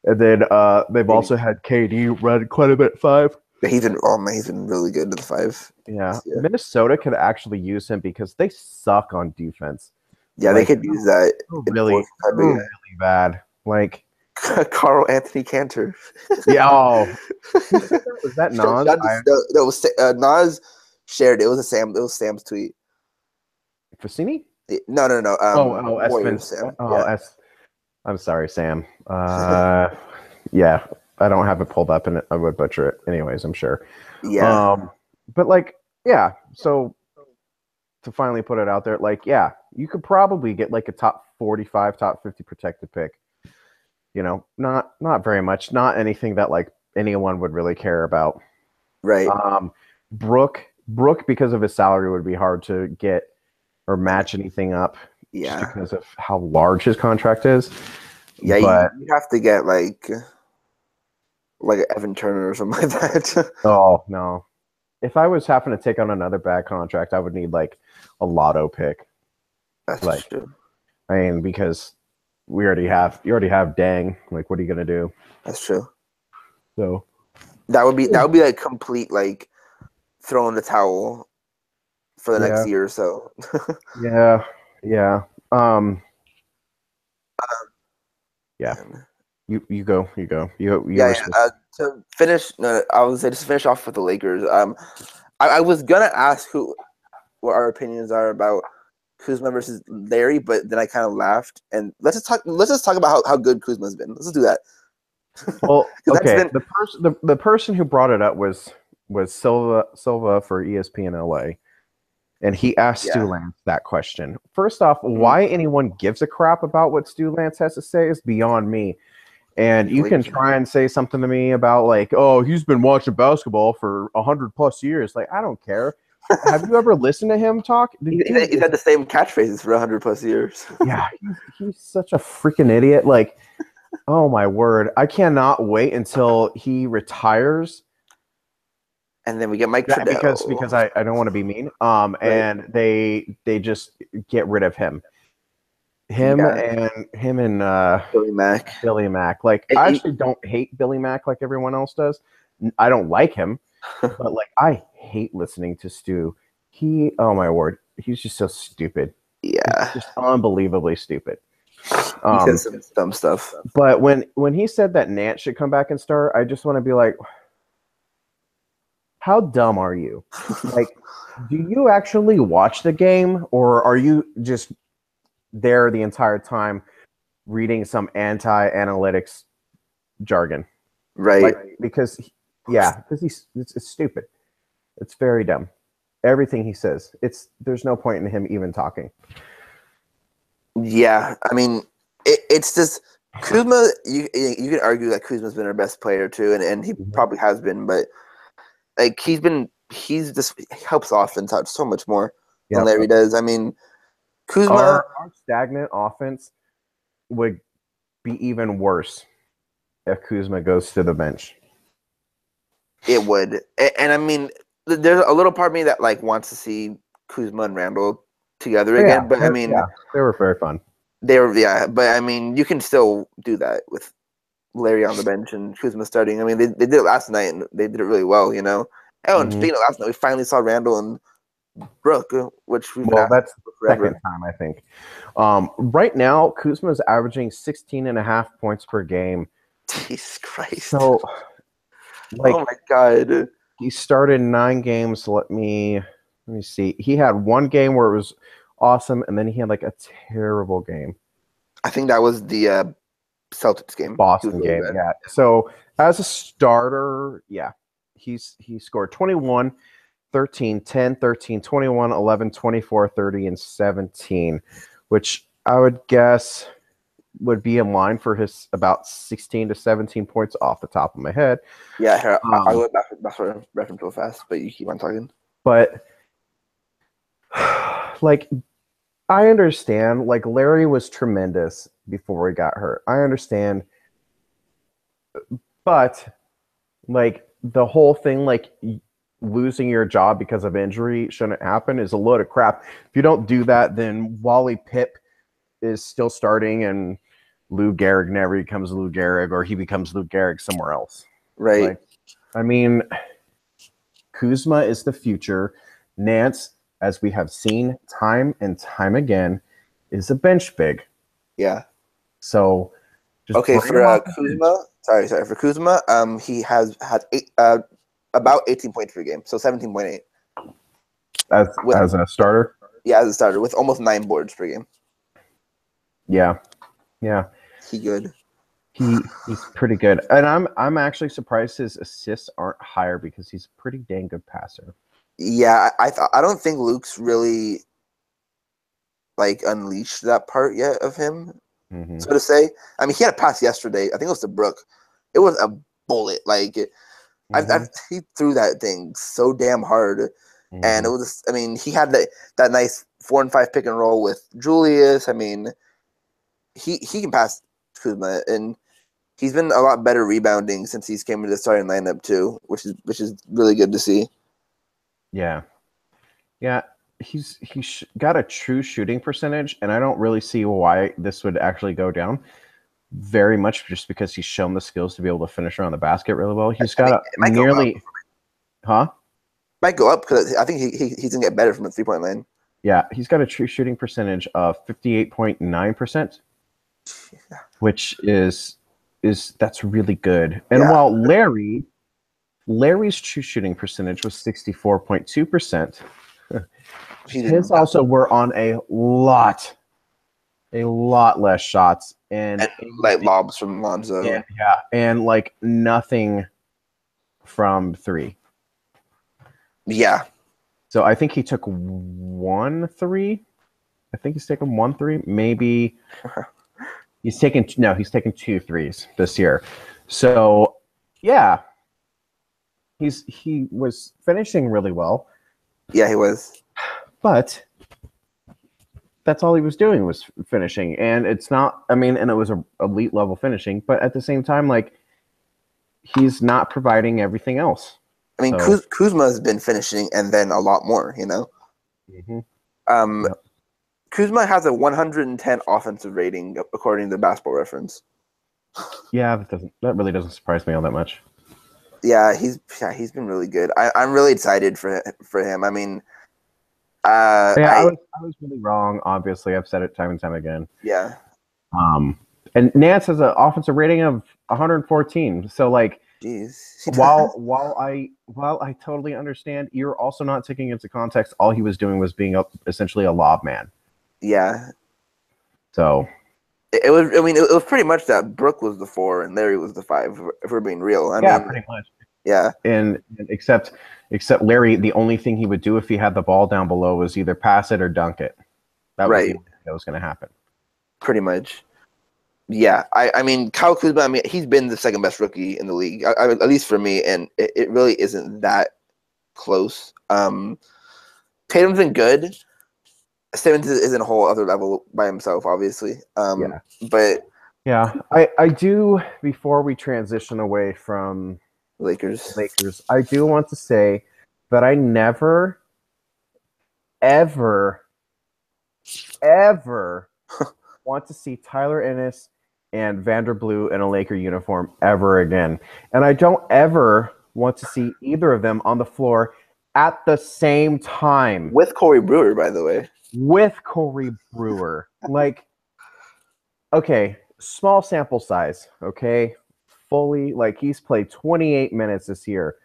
And then they've also had KD run quite a bit 5. Yeah, he's been really good to the 5. Yeah, Yeah, Minnesota could actually use him because they suck on defense. yeah, they Like could use that really, enforced type of really bad. Like, guy. Carl Anthony Cantor. yeah. Oh, who said that? Was that Nas? That was Nas shared. It was Sam's tweet. Fassini? No, no, no. Espen. Warriors Sam. Oh, Yeah, I'm sorry, Sam. Yeah, I don't have it pulled up, and I would butcher it. Anyways, I'm sure. yeah, But like, yeah. So to finally put it out there, like, yeah, you could probably get like a top 45, top 50 protected pick. You know, not very much, not anything that like anyone would really care about. right. Brook, because of his salary, would be hard to get or match anything up just Yeah, because of how large his contract is. yeah. But You have to get like Evan Turner or something like that. oh no, if I was having to take on another bad contract, I would need like a lotto pick. That's Like, true. I mean, because you already have Dang. Like, what are you gonna do? That's true. So That would be like complete like throwing the towel for the next yeah, year or so. yeah, yeah. Yeah. Man. You go. You Yeah, were yeah. supposed To finish, no, I would say just to finish off with the Lakers. I was gonna ask what our opinions are about Kuzma versus Larry, but then I kind of laughed. And let's just talk about how good Kuzma's been. Let's just do that. well, 'Cause that's okay. been The person who brought it up was Silva for ESPN LA, and he asked Stu yeah. Lance that question. First off, Mhm. why anyone gives a crap about what Stu Lance has to say is beyond me. And you can Lakers. try and say something to me about like, oh, he's been watching basketball for 100+ years. Like, I don't care. Have you ever listened to him talk? The dude He's is, had the same catchphrases for 100+ years. yeah, he's such a freaking idiot. Like, oh my word, I cannot wait until he retires. And then we get Mike That because Trudell, I don't want to be mean. right? And they just get rid of him. Yeah, Him and Billy Mack. Billy Mack. Like, I actually don't hate Billy Mack like everyone else does. I don't like him, but like I hate listening to Stu. Oh my word, he's just so stupid. He's Yeah, just unbelievably stupid. he says some dumb stuff. But when he said that Nance should come back and start, I just want to be like, how dumb are you? Like, do you actually watch the game, or are you just there the entire time reading some anti-analytics jargon? Right. Like, because it's stupid. It's very dumb. Everything he says, there's no point in him even talking. Yeah, I mean, it's just Kuzma. You can argue that Kuzma's been our best player too, and he probably has been, but like he helps offense out so much more than Yep. Larry does. I mean, Kuzma, Our stagnant offense would be even worse if Kuzma goes to the bench. it would, and I mean, there's a little part of me that like wants to see Kuzma and Randle together again, but I mean, they were very fun. but I mean, you can still do that with Larry on the bench and Kuzma starting. I mean, they did it last night and they did it really well, you know. Oh, and speaking of last night, we finally saw Randle and Brooke, which we've been asking that's for forever. Second time, I think. Right now, Kuzma is averaging 16.5 points per game. Jesus Christ! So, like, oh my God, he started 9 games. Let me see. He had one game where it was awesome, and then he had like a terrible game. I think that was the Celtics game. Boston game, yeah. So as a starter, yeah, he scored 21, 13, 10, 13, 21, 11, 24, 30, and 17, which I would guess would be in line for his about 16 to 17 points off the top of my head. Yeah, I'll go back for reference real fast, but you keep on talking. But like, I understand, like, Larry was tremendous before he got hurt. I understand. But like, the whole thing, like, losing your job because of injury shouldn't happen is a load of crap. If you don't do that, then Wally Pipp is still starting and Lou Gehrig never becomes Lou Gehrig, or he becomes Lou Gehrig somewhere else. Right. Like, I mean, Kuzma is the future. Nance, as we have seen time and time again, is a bench big. Yeah. So just okay, bring him off for the bench. Kuzma, for Kuzma, he has had about 18 points per game, so 17.8. As a starter. Yeah, as a starter with almost 9 boards per game. Yeah. He good. He's pretty good, and I'm actually surprised his assists aren't higher because he's a pretty dang good passer. Yeah, I don't think Luke's really like unleashed that part yet of him, so to say. I mean, he had a pass yesterday. I think it was to Brooke. It was a bullet. Like he threw that thing so damn hard, and it was. I mean, he had that nice 4 and 5 pick and roll with Julius. I mean, he can pass Kuzma, and he's been a lot better rebounding since he's came into the starting lineup too, which is really good to see. Yeah. He's got a true shooting percentage, and I don't really see why this would actually go down very much, just because he's shown the skills to be able to finish around the basket really well. He's got Might go up because I think he's gonna get better from the 3-point line. Yeah, he's got a true shooting percentage of 58.9%, which is that's really good. And while Larry's true shooting percentage was 64.2%. His also were on a lot less shots and like lobs from Lonzo. And like nothing from 3. Yeah. So I think he took 1 3. I think he's taken 1 3. Maybe he's taken 2 threes this year. So yeah, he was finishing really well. Yeah, he was. But that's all he was doing was finishing, and it's not. I mean, and it was a elite level finishing, but at the same time, like he's not providing everything else. I mean, so, Kuzma has been finishing, and then a lot more. You know. Kuzma has a 110 offensive rating according to Basketball Reference. Yeah, that really doesn't surprise me all that much. Yeah, he's been really good. I'm really excited for him. I mean. I was really wrong. Obviously, I've said it time and time again. Yeah. And Nance has an offensive rating of 114. So, like, jeez. while I totally understand, you're also not taking into context all he was doing was being essentially a lob man. Yeah. So it was. I mean, it was pretty much that Brooke was the 4 and Larry was the 5. If we're being real. I mean, pretty much. Yeah. And except Larry, the only thing he would do if he had the ball down below was either pass it or dunk it. That was the only thing that was going to happen. Pretty much. Yeah. I mean, Kyle Kuzma, I mean, he's been the second best rookie in the league, at least for me, and it really isn't that close. Tatum's been good. Simmons is in a whole other level by himself, obviously. But yeah, I do, before we transition away from Lakers, I do want to say that I never, ever want to see Tyler Ennis and Vanderbilt in a Laker uniform ever again. And I don't ever want to see either of them on the floor at the same time. With Corey Brewer, by the way. With Corey Brewer. Like, okay, small sample size, okay? Fully, like, he's played 28 minutes this year.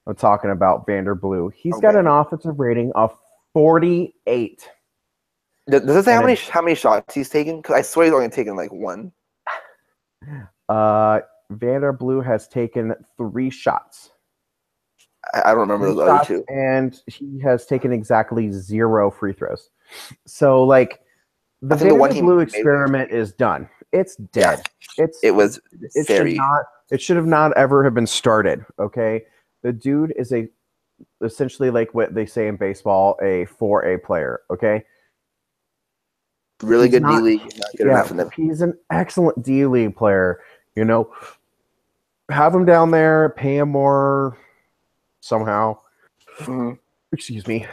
I'm talking about Vanderbilt. He's got an offensive rating of 48. Does it say how many shots he's taken? Because I swear he's only taken like 1. Vanderbilt has taken 3 shots. I don't remember those other 2. And he has taken exactly 0 free throws. So, like, the Vanderbilt experiment is done. It's dead. Yeah. It should have not ever have been started. Okay, the dude is essentially like what they say in baseball, a 4A player. Okay, really good D League. Not good enough for them. He's an excellent D League player. You know, have him down there, pay him more somehow. Excuse me,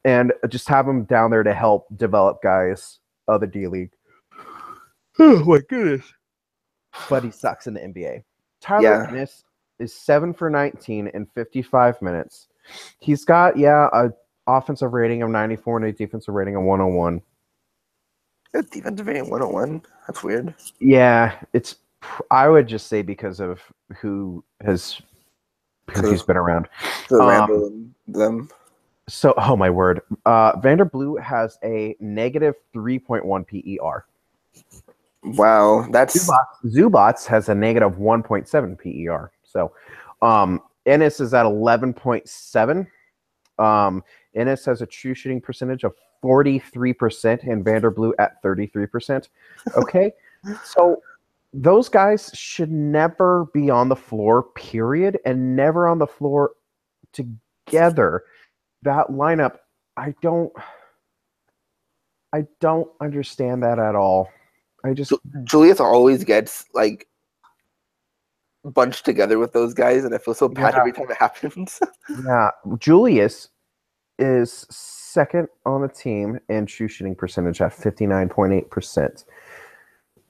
and just have him down there to help develop guys of the D League. Oh my goodness! But he sucks in the NBA. Tyler Ennis is 7 for 19 in 55 minutes He's got a offensive rating of 94 and a defensive rating of 101. A defensive rating 101. That's weird. Yeah, I would just say because of who he's been around. The Randle and them. So, oh my word, Vanderbloot has a negative 3.1 PER. Wow, that's Zubats has a negative 1.7 PER. So, Ennis is at 11.7. Ennis has a true shooting percentage of 43% and Vanderbloot at 33%. Okay, so those guys should never be on the floor, period, and never on the floor together. That lineup, I don't understand that at all. Julius always gets like bunched together with those guys, and I feel so bad every time it happens. Yeah, Julius is second on the team in true shooting percentage at 59.8%.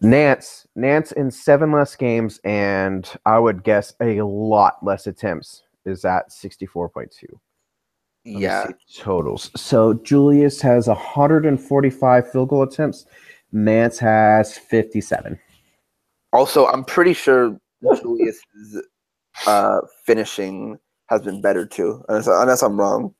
Nance in 7 less games, and I would guess a lot less attempts, is at 64.2. Yeah. Totals. So Julius has 145 field goal attempts. Nance has 57. Also, I'm pretty sure Julius's finishing has been better too, unless I'm wrong.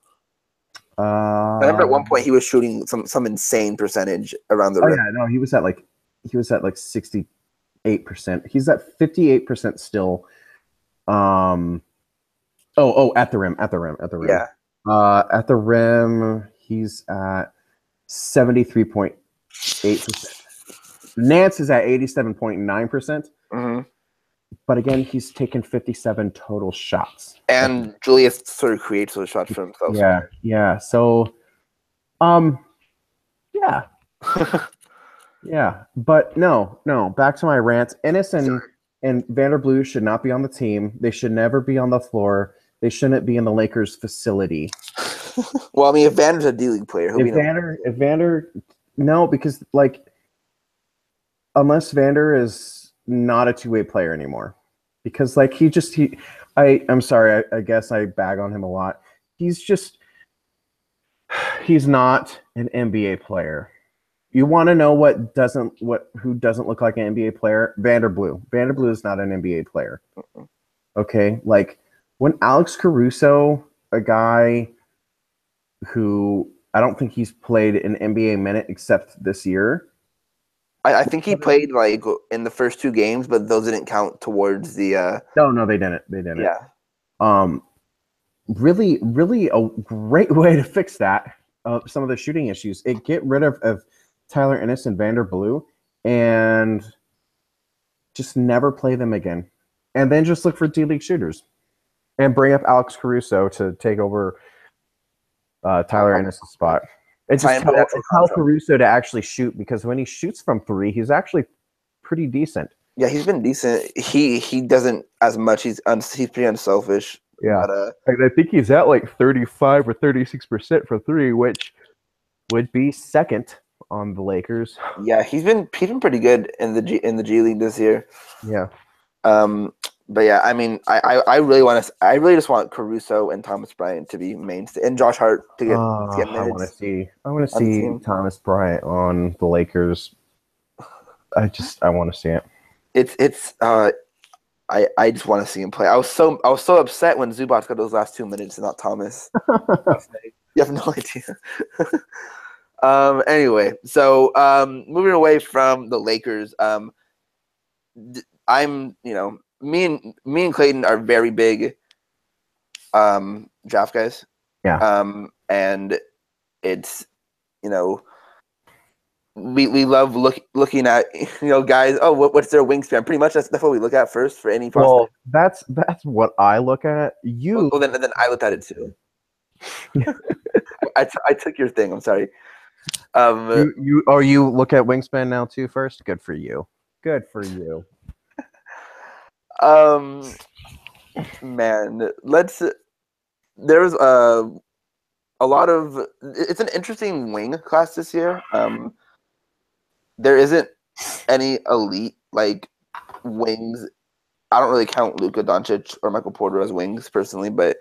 I remember at one point he was shooting some insane percentage around the rim. Yeah, no, he was at like 68%. He's at 58% still. At the rim. Yeah. At the rim, he's at 73.8%. Nance is at 87.9%. Mm-hmm. But again, he's taken 57 total shots. And Julius sort of creates those shots for himself. Yeah. So, yeah. Yeah. But no. Back to my rant. Ennis and Vanderbloot should not be on the team. They should never be on the floor. They shouldn't be in the Lakers facility. Well, I mean, if Vander's a D-League player, if Vander, no, because like, unless Vander is not a two-way player anymore, because like I'm sorry, I guess I bag on him a lot. He's not an NBA player. You want to know who doesn't look like an NBA player? Vanderbloot. Vanderbloot is not an NBA player. Okay, like when Alex Caruso, a guy who I don't think he's played an NBA minute except this year. I think he played like in the first 2 games, but those didn't count towards the. No, they didn't. Yeah. Really, really a great way to fix that. Some of the shooting issues. Get rid of Tyler Ennis and Vanderbloot and just never play them again, and then just look for D-League shooters and bring up Alex Caruso to take over Tyler Ennis' spot. It's just tell Caruso to actually shoot, because when he shoots from 3, he's actually pretty decent. Yeah, he's been decent. He doesn't as much. He's pretty unselfish. Yeah, but, I think he's at like 35 or 36% for 3, which would be second on the Lakers. Yeah, he's been pretty good in the G League this year. Yeah. But yeah, I mean, I really just want Caruso and Thomas Bryant to be mainstay, and Josh Hart to get minutes. I want to see Thomas Bryant on the Lakers. I want to see it. I just want to see him play. I was so upset when Zubac got those last 2 minutes and not Thomas. You have no idea. Anyway, so moving away from the Lakers, me and Clayton are very big draft guys. Yeah. And it's, we love looking at, guys, what's their wingspan? Pretty much that's what we look at first for any prospect. Well, that's what I look at. Then I looked at it too. I took your thing. I'm sorry. You look at wingspan now too first? Good for you. Man, there's a lot of, it's an interesting wing class this year. There isn't any elite like wings. I don't really count Luka Doncic or Michael Porter as wings personally, but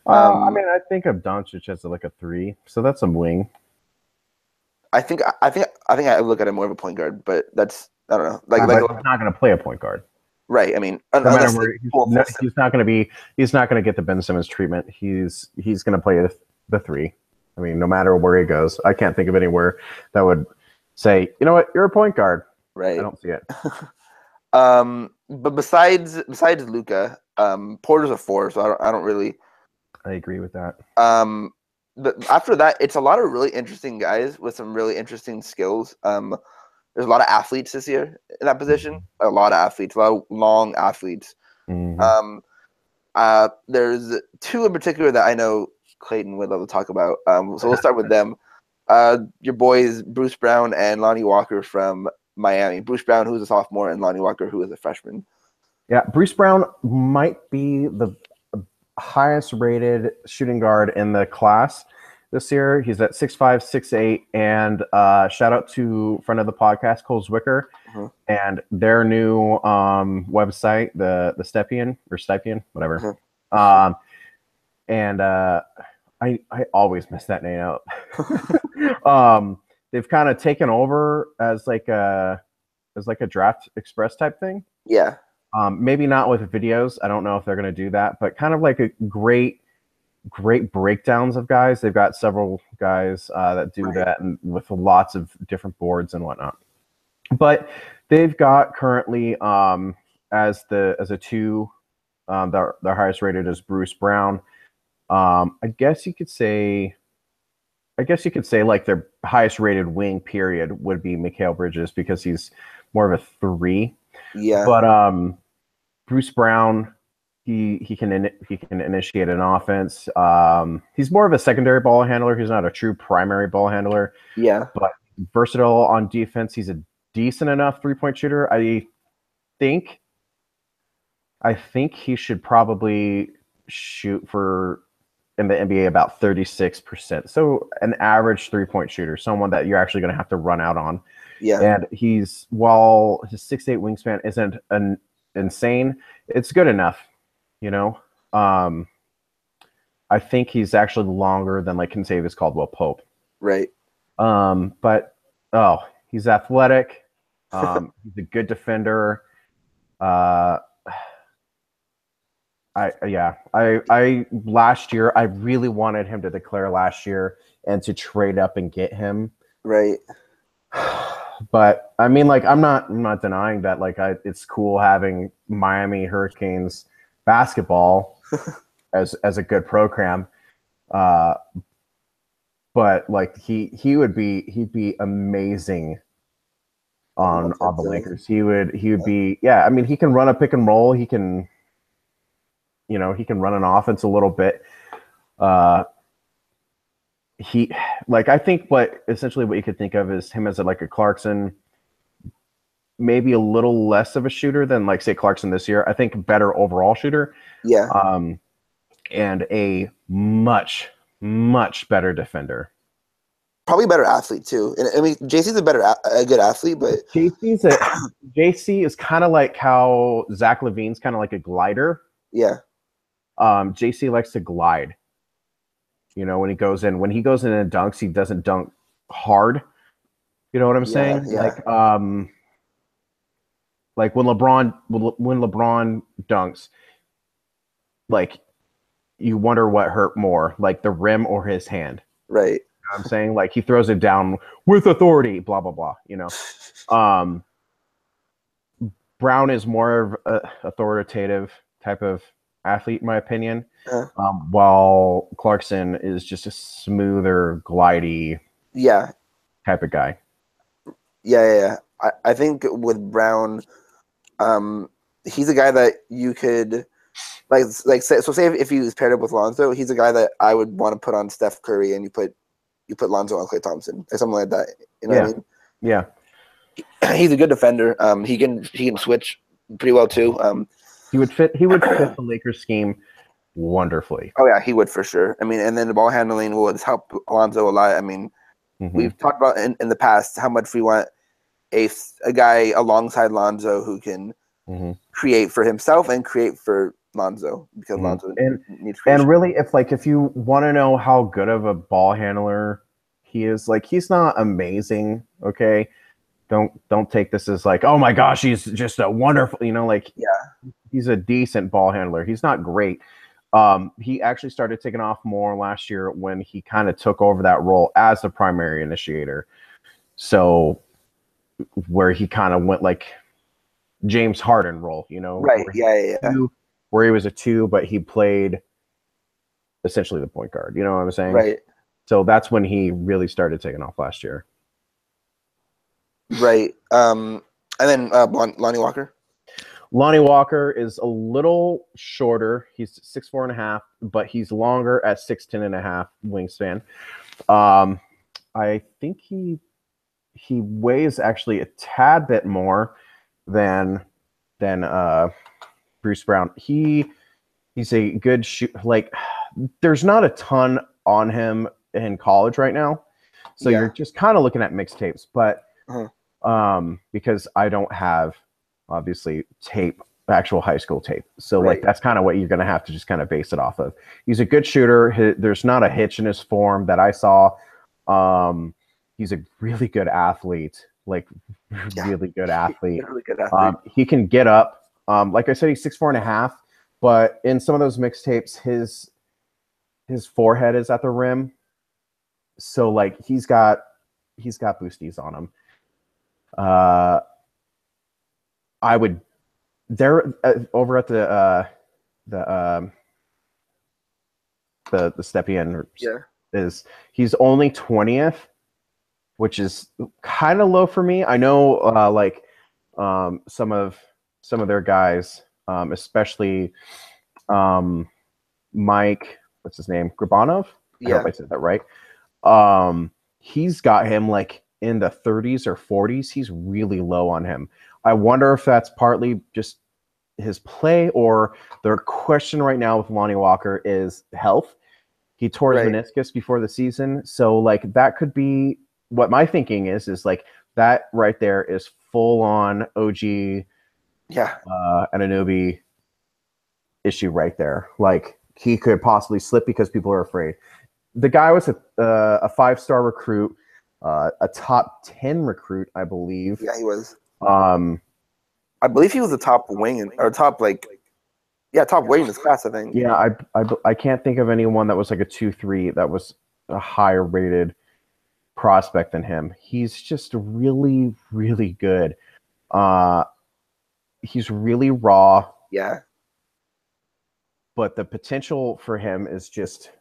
I mean, I think of Doncic as like a 3, so that's a wing. I think I look at him more of a point guard, but that's I don't know. But he's not going to play a point guard. Right. I mean, No matter unless where he's not going to be. He's not going to get the Ben Simmons treatment. He's going to play the 3. I mean, no matter where he goes, I can't think of anywhere that would say, you know what, you're a point guard. Right. I don't see it. But besides Luka, Porter's a 4, so I don't really. I agree with that. But after that, it's a lot of really interesting guys with some really interesting skills. There's a lot of athletes this year in that position. A lot of athletes, a lot of long athletes. Mm-hmm. There's 2 in particular that I know Clayton would love to talk about. So we'll start with them. Your boys, Bruce Brown and Lonnie Walker from Miami. Bruce Brown, who's a sophomore, and Lonnie Walker, who is a freshman. Yeah, Bruce Brown might be the highest rated shooting guard in the class this year. He's at 6'5", 6'8", and shout out to friend of the podcast, Cole Zwicker, and their new website, the Stepien or Stipien, whatever. And I always mess that name out. They've kind of taken over as like a Draft Express type thing. Yeah. Maybe not with videos. I don't know if they're going to do that, but kind of like a great breakdowns of guys. They've got several guys that do that, and with lots of different boards and whatnot. But they've got currently as a 2, their highest rated is Bruce Brown. I guess you could say like their highest rated wing period would be Mikal Bridges because he's more of a 3. Yeah. But Bruce Brown, he can initiate an offense. He's more of a secondary ball handler. He's not a true primary ball handler. Yeah. But versatile on defense. He's a decent enough 3-point shooter. I think he should probably shoot for in the NBA about 36%. So an average 3-point shooter, someone that you're actually going to have to run out on. Yeah. And while his 6'8" wingspan isn't insane, it's good enough, you know. I think he's actually longer than like Kentavious Caldwell-Pope. Right. But he's athletic. He's a good defender. I last year I really wanted him to declare last year and to trade up and get him. Right. But I mean, like, I'm not denying that. Like, it's cool having Miami Hurricanes basketball as a good program. But like he'd be amazing on the Lakers. He would be, yeah. I mean, he can run a pick and roll. He can run an offense a little bit. I think what you could think of is him as like a Clarkson, maybe a little less of a shooter than like say Clarkson this year. I think better overall shooter. Yeah. And a much better defender. Probably better athlete too. And I mean, JC's a good athlete, but JC is kind of like how Zach LaVine's kind of like a glider. Yeah. JC likes to glide. You know, when he goes in and dunks, he doesn't dunk hard. You know what I'm saying? Yeah. Like when LeBron dunks, like you wonder what hurt more, like the rim or his hand. Right. You know what I'm saying? Like he throws it down with authority, blah blah blah, you know. Brown is more of an authoritative type of athlete, in my opinion, while Clarkson is just a smoother, glidey, type of guy. Yeah. I think with Brown, he's a guy that you could say if he was paired up with Lonzo, he's a guy that I would want to put on Steph Curry, and you put Lonzo on Klay Thompson, or something like that. You know what I mean? Yeah. He's a good defender. He can switch pretty well too. He would fit the Lakers scheme wonderfully. Oh yeah, he would for sure. I mean, and then the ball handling would help Lonzo a lot. I mean, we've talked about in the past how much we want a guy alongside Lonzo who can create for himself and create for Lonzo because Lonzo needs and creation. really, if you want to know how good of a ball handler he is, like he's not amazing. Okay, don't take this as like, oh my gosh, he's just a wonderful, like he's a decent ball handler. He's not great. He actually started taking off more last year when he kind of took over that role as the primary initiator. So where he kind of went like James Harden role, Right. where he was a two, but he played essentially the point guard. You know what I'm saying? Right. So that's when he really started taking off last year. Right. And then Lonnie Walker. Lonnie Walker is a little shorter. He's 6'4.5", but he's longer at 6'10.5" wingspan. I think he weighs actually a tad bit more than Bruce Brown. He's a good shoot. Like, there's not a ton on him in college right now, so you're just kind of looking at mixtapes. But because I don't have obviously actual high school tape, so like that's kind of what you're gonna have to just kind of base it off of. He's a good shooter. There's not a hitch in his form that I saw. He's a really good athlete, like really good athlete. Really good athlete. He can get up. Like I said, he's 6'4.5", but in some of those mixtapes, his forehead is at the rim, so like he's got boosties on him. I would over at the Stepien is he's only 20th, which is kind of low for me. I know some of their guys, especially Mike, what's his name, Grabanov? I hope I said that right. He's got him like in the 30s or 40s. He's really low on him. I wonder if that's partly just his play, or the question right now with Lonnie Walker is health. He tore his meniscus before the season, so like that could be what my thinking is like that right there is full on OG Anunoby issue right there. Like he could possibly slip because people are afraid. The guy was a 5-star recruit, a top 10 recruit, I believe. Yeah, he was. I believe he was the top wing or top top wing in this class, I think. Yeah, I can't think of anyone that was like a 2-3 that was a higher rated prospect than him. He's just really, really good. He's really raw. Yeah. But the potential for him is just,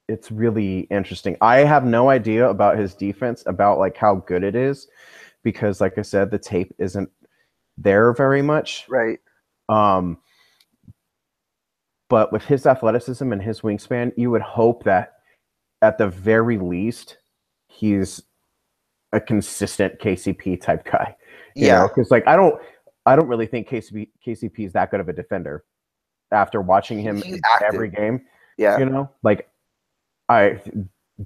it's really interesting. I have no idea about his defense, about like how good it is, because like I said, the tape isn't there very much. Right. But with his athleticism and his wingspan, you would hope that at the very least, he's a consistent KCP type guy. You know, because like I don't really think KCP is that good of a defender after watching him every game. Yeah. You know, like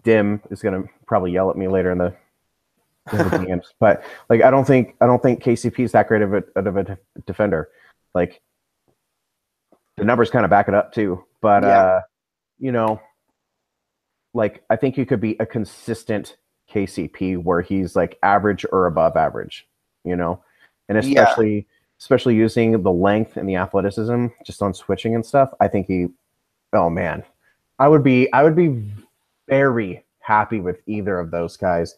Dim is gonna probably yell at me later in the games, but like I don't think KCP is that great of a defender. Like the numbers kind of back it up too, but you know, like I think you could be a consistent KCP where he's like average or above average, you know, and especially using the length and the athleticism just on switching and stuff. I think oh man, I would be very happy with either of those guys.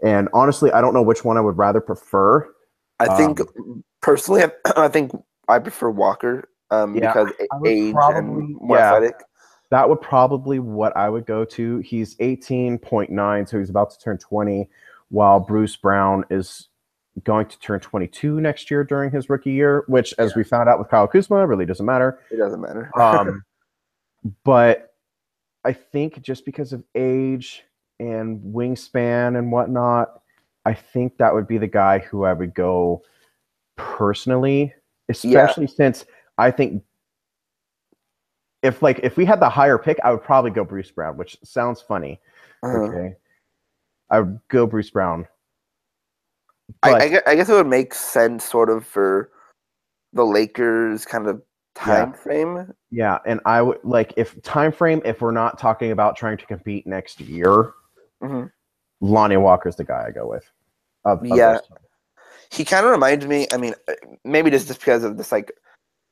And honestly, I don't know which one I would rather prefer. I think personally, I think I prefer Walker because age and more athletic. That would probably what I would go to. He's 18.9, so he's about to turn 20, while Bruce Brown is going to turn 22 next year during his rookie year, which, as we found out with Kyle Kuzma, really doesn't matter. It doesn't matter. But I think just because of age and wingspan and whatnot, I think that would be the guy who I would go personally, especially since I think if we had the higher pick, I would probably go Bruce Brown, which sounds funny. Okay. I would go Bruce Brown. I guess it would make sense sort of for the Lakers kind of time frame. Yeah, and I would like if time frame. If we're not talking about trying to compete next year, Lonnie Walker's the guy I go with. Of Yeah, those two. he kind of reminds me. I mean, maybe just because of this like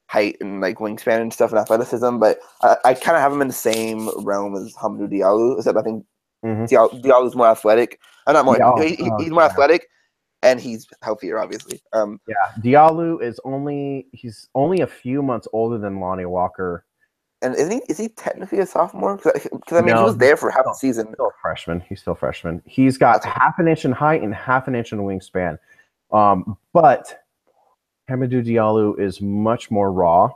height and like wingspan and stuff and athleticism, but I kind of have him in the same realm as Hamidou Diallo, except I think Diallo's more athletic. I'm not more. He's more athletic, and he's healthier, obviously. Yeah, Diallo he's only a few months older than Lonnie Walker. And is he technically a sophomore? Because I mean, he was there for half the season. He's still a freshman. He's got half an inch in height and half an inch in wingspan. But Hamidou Diallo is much more raw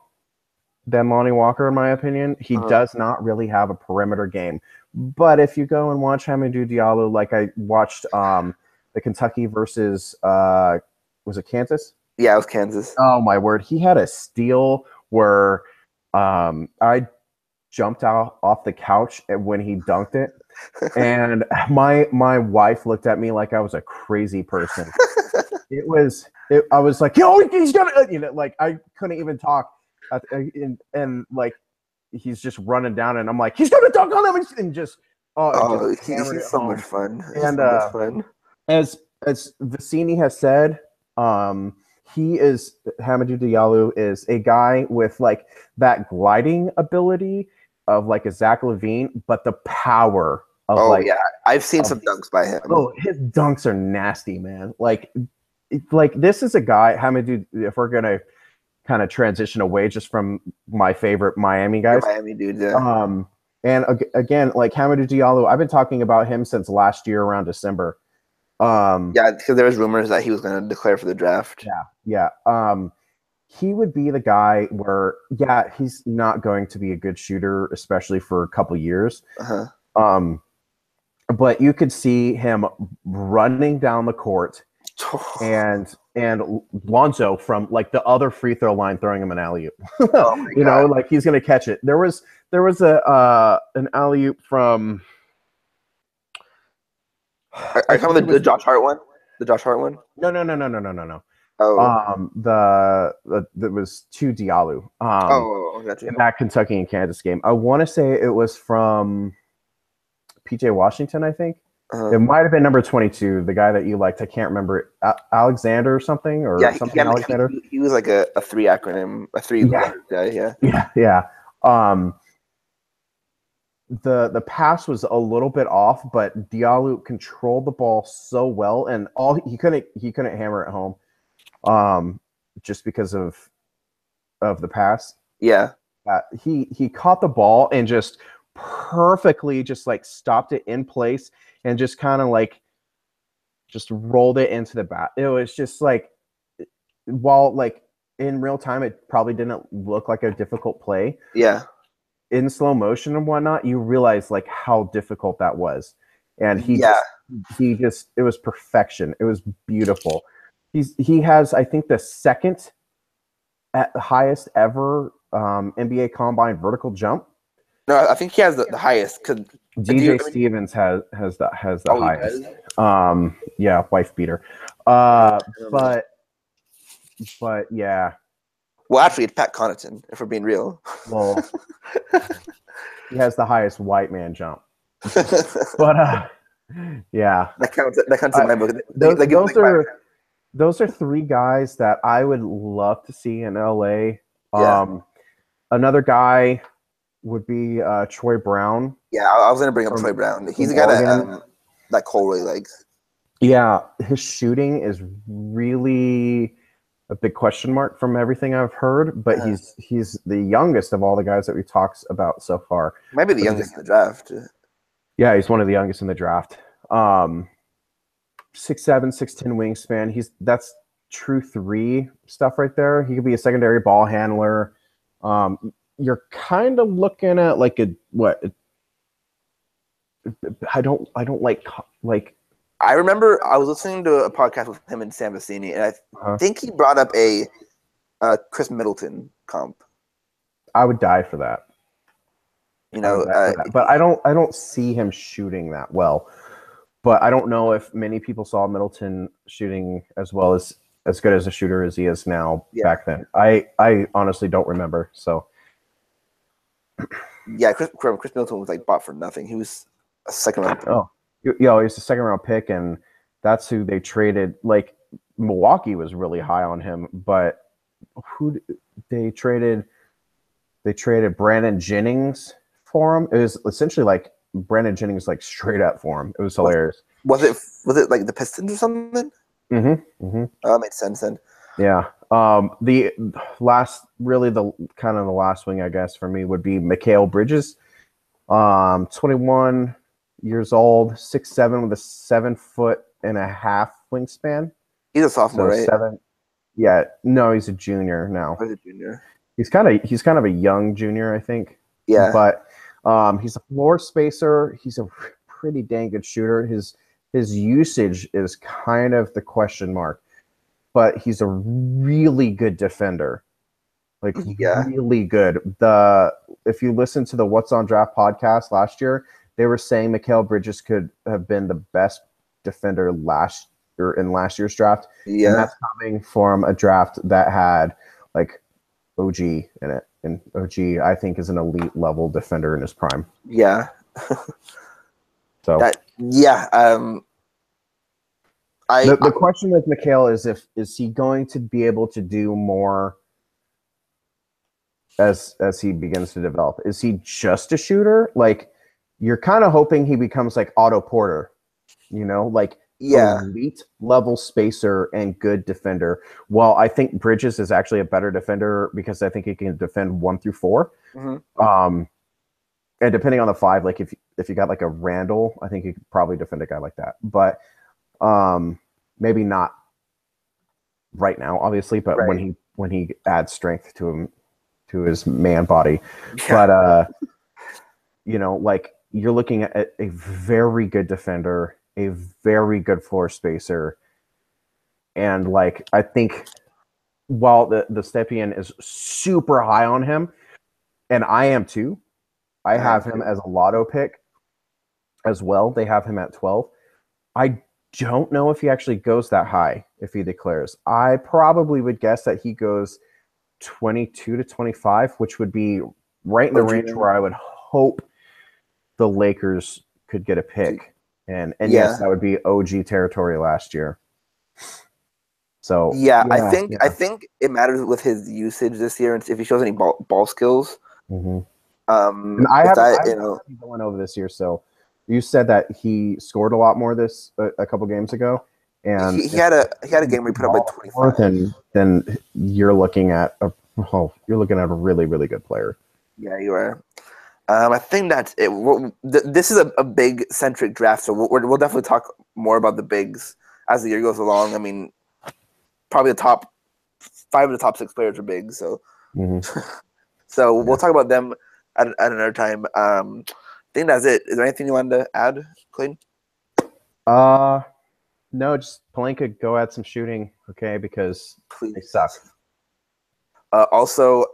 than Lonnie Walker, in my opinion. He does not really have a perimeter game. But if you go and watch Hamidou Diallo, like I watched the Kentucky versus was it Kansas? Yeah, it was Kansas. Oh my word. He had a steal where I jumped out off the couch when he dunked it. And my wife looked at me like I was a crazy person. I was like, yo, he's gonna, like I couldn't even talk. And like he's just running down, and I'm like, he's gonna dunk on him, and just he's so much fun. And as Vicini has said, Hamidou Diallo is a guy with like that gliding ability of like a Zach LaVine, but the power of I've seen some dunks by him. Oh, his dunks are nasty, man. Like this is a guy, Hamidou, if we're gonna kind of transition away just from my favorite Miami guys. Miami dudes, yeah. And again, like Hamidou Diallo, I've been talking about him since last year around December. Because there was rumors that he was going to declare for the draft. Yeah. He would be the guy where, he's not going to be a good shooter, especially for a couple years. But you could see him running down the court and Lonzo from like the other free throw line throwing him an alley-oop. You know, like he's going to catch it. There was an alley-oop from. Are you talking about the Josh Hart one? The Josh Hart one? No. Oh. That was to Diallo. Gotcha. In that Kentucky and Kansas game. I want to say it was from PJ Washington, I think. It might have been number 22, the guy that you liked. I can't remember it. Alexander or something, or something. Alexander. He was like a three acronym, a three letter guy. Yeah. The pass was a little bit off, but Diallo controlled the ball so well, and he couldn't hammer it home, just because of the pass. Yeah. He caught the ball and just perfectly just like stopped it in place and just kind of like just rolled it into the bat. It was just like, while like in real time it probably didn't look like a difficult play. Yeah. In slow motion and whatnot, you realize like how difficult that was. And he just it was perfection. It was beautiful. He has, I think, the second at the highest ever NBA Combine vertical jump. No, I think he has the highest. Cause DJ Stevens has the highest. Yeah, wife beater. But yeah. Well, actually, it's Pat Connaughton, if we're being real. Well, he has the highest white man jump. But yeah, that counts in my book. Those are three guys that I would love to see in LA. Another guy would be Troy Brown. Yeah, I was going to bring up Troy Brown. He's a guy that Cole really likes. Yeah, his shooting is really a big question mark from everything I've heard, but he's the youngest of all the guys that we talked about so far. Maybe the youngest in the draft. Yeah, he's one of the youngest in the draft. 6'7", 6'10" wingspan. That's true three stuff right there. He could be a secondary ball handler. You're kind of looking at like I don't like. I remember I was listening to a podcast with him and Sam Vecini, and I think he brought up a Chris Middleton comp. I would die for that. You know, but I don't see him shooting that well. But I don't know if many people saw Middleton shooting as well as as good as a shooter as he is now Yeah. back then. I honestly don't remember. So Yeah, Chris Middleton was like bought for nothing. He was a second round. oh, he's a second round pick, and that's who they traded. Like Milwaukee was really high on him, but who they traded? They traded Brandon Jennings for him. It was essentially like Brandon Jennings like straight up for him. It was hilarious. Was it like the Pistons or something? Mm-hmm. Mm-hmm. Oh, that made sense then. Yeah. The last, really the kind of the last wing, I guess, for me would be Mikal Bridges. 21 years old, 6'7" with a 7'1.5" wingspan. He's a sophomore, right? 7. Yeah. No, he's a junior now. Or he's a junior. He's kind of a young junior, I think. Yeah. But he's a floor spacer. He's a pretty dang good shooter. His usage is kind of the question mark. But he's a really good defender. Like really good. If you listen to the What's on Draft podcast last year, they were saying Mikal Bridges could have been the best defender in last year's draft. Yeah. And that's coming from a draft that had like OG in it. And OG, I think, is an elite level defender in his prime. Yeah. So the question with Mikal is he going to be able to do more as he begins to develop? Is he just a shooter? Like you're kind of hoping he becomes like Otto Porter, like elite level spacer and good defender. Well, I think Bridges is actually a better defender because I think he can defend 1 through 4. Mm-hmm. And depending on the 5, like if you got like a Randle, I think he could probably defend a guy like that. But maybe not right now, obviously, but right. when he adds strength to his man body. Yeah. But like you're looking at a very good defender, a very good floor spacer, and like I think while the Stepien is super high on him, and I am too. I have him as a lotto pick as well. They have him at 12. I don't know if he actually goes that high if he declares. I probably would guess that he goes 22 to 25, which would be right in the range where I would hope the Lakers could get a pick. And yes, that would be OG territory last year. So I think it matters with his usage this year and if he shows any ball skills. Mm-hmm. And I have going over this year. So you said that he scored a lot more a couple games ago, and he had a game where he put up like 25. Then you're looking at a really, really good player. Yeah, you are. I think that's it. This is a big centric draft, so we'll definitely talk more about the bigs as the year goes along. I mean, probably the top 5 of the top 6 players are bigs, so so we'll talk about them at another time. I think that's it. Is there anything you wanted to add, Clayton? No, just Pelinka, go add some shooting, okay? Because they suck. Also,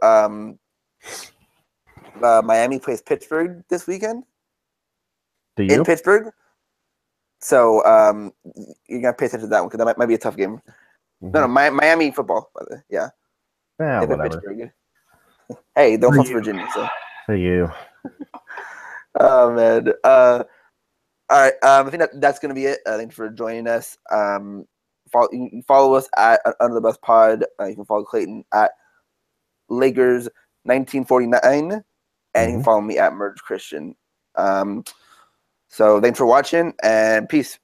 Miami plays Pittsburgh this weekend. Do you? In Pittsburgh. So you're gonna pay attention to that one because that might be a tough game. Mm-hmm. No, Miami football, by the way. Yeah. Yeah, whatever. Pittsburgh. Hey, they'll come to Virginia. So. For you. Oh man. All right. I think that's gonna be it. Thanks for joining us. You can follow us at Under the Bus Pod. You can follow Clayton at Lakers 1949, and you can follow me at Merge Christian. So thanks for watching and peace.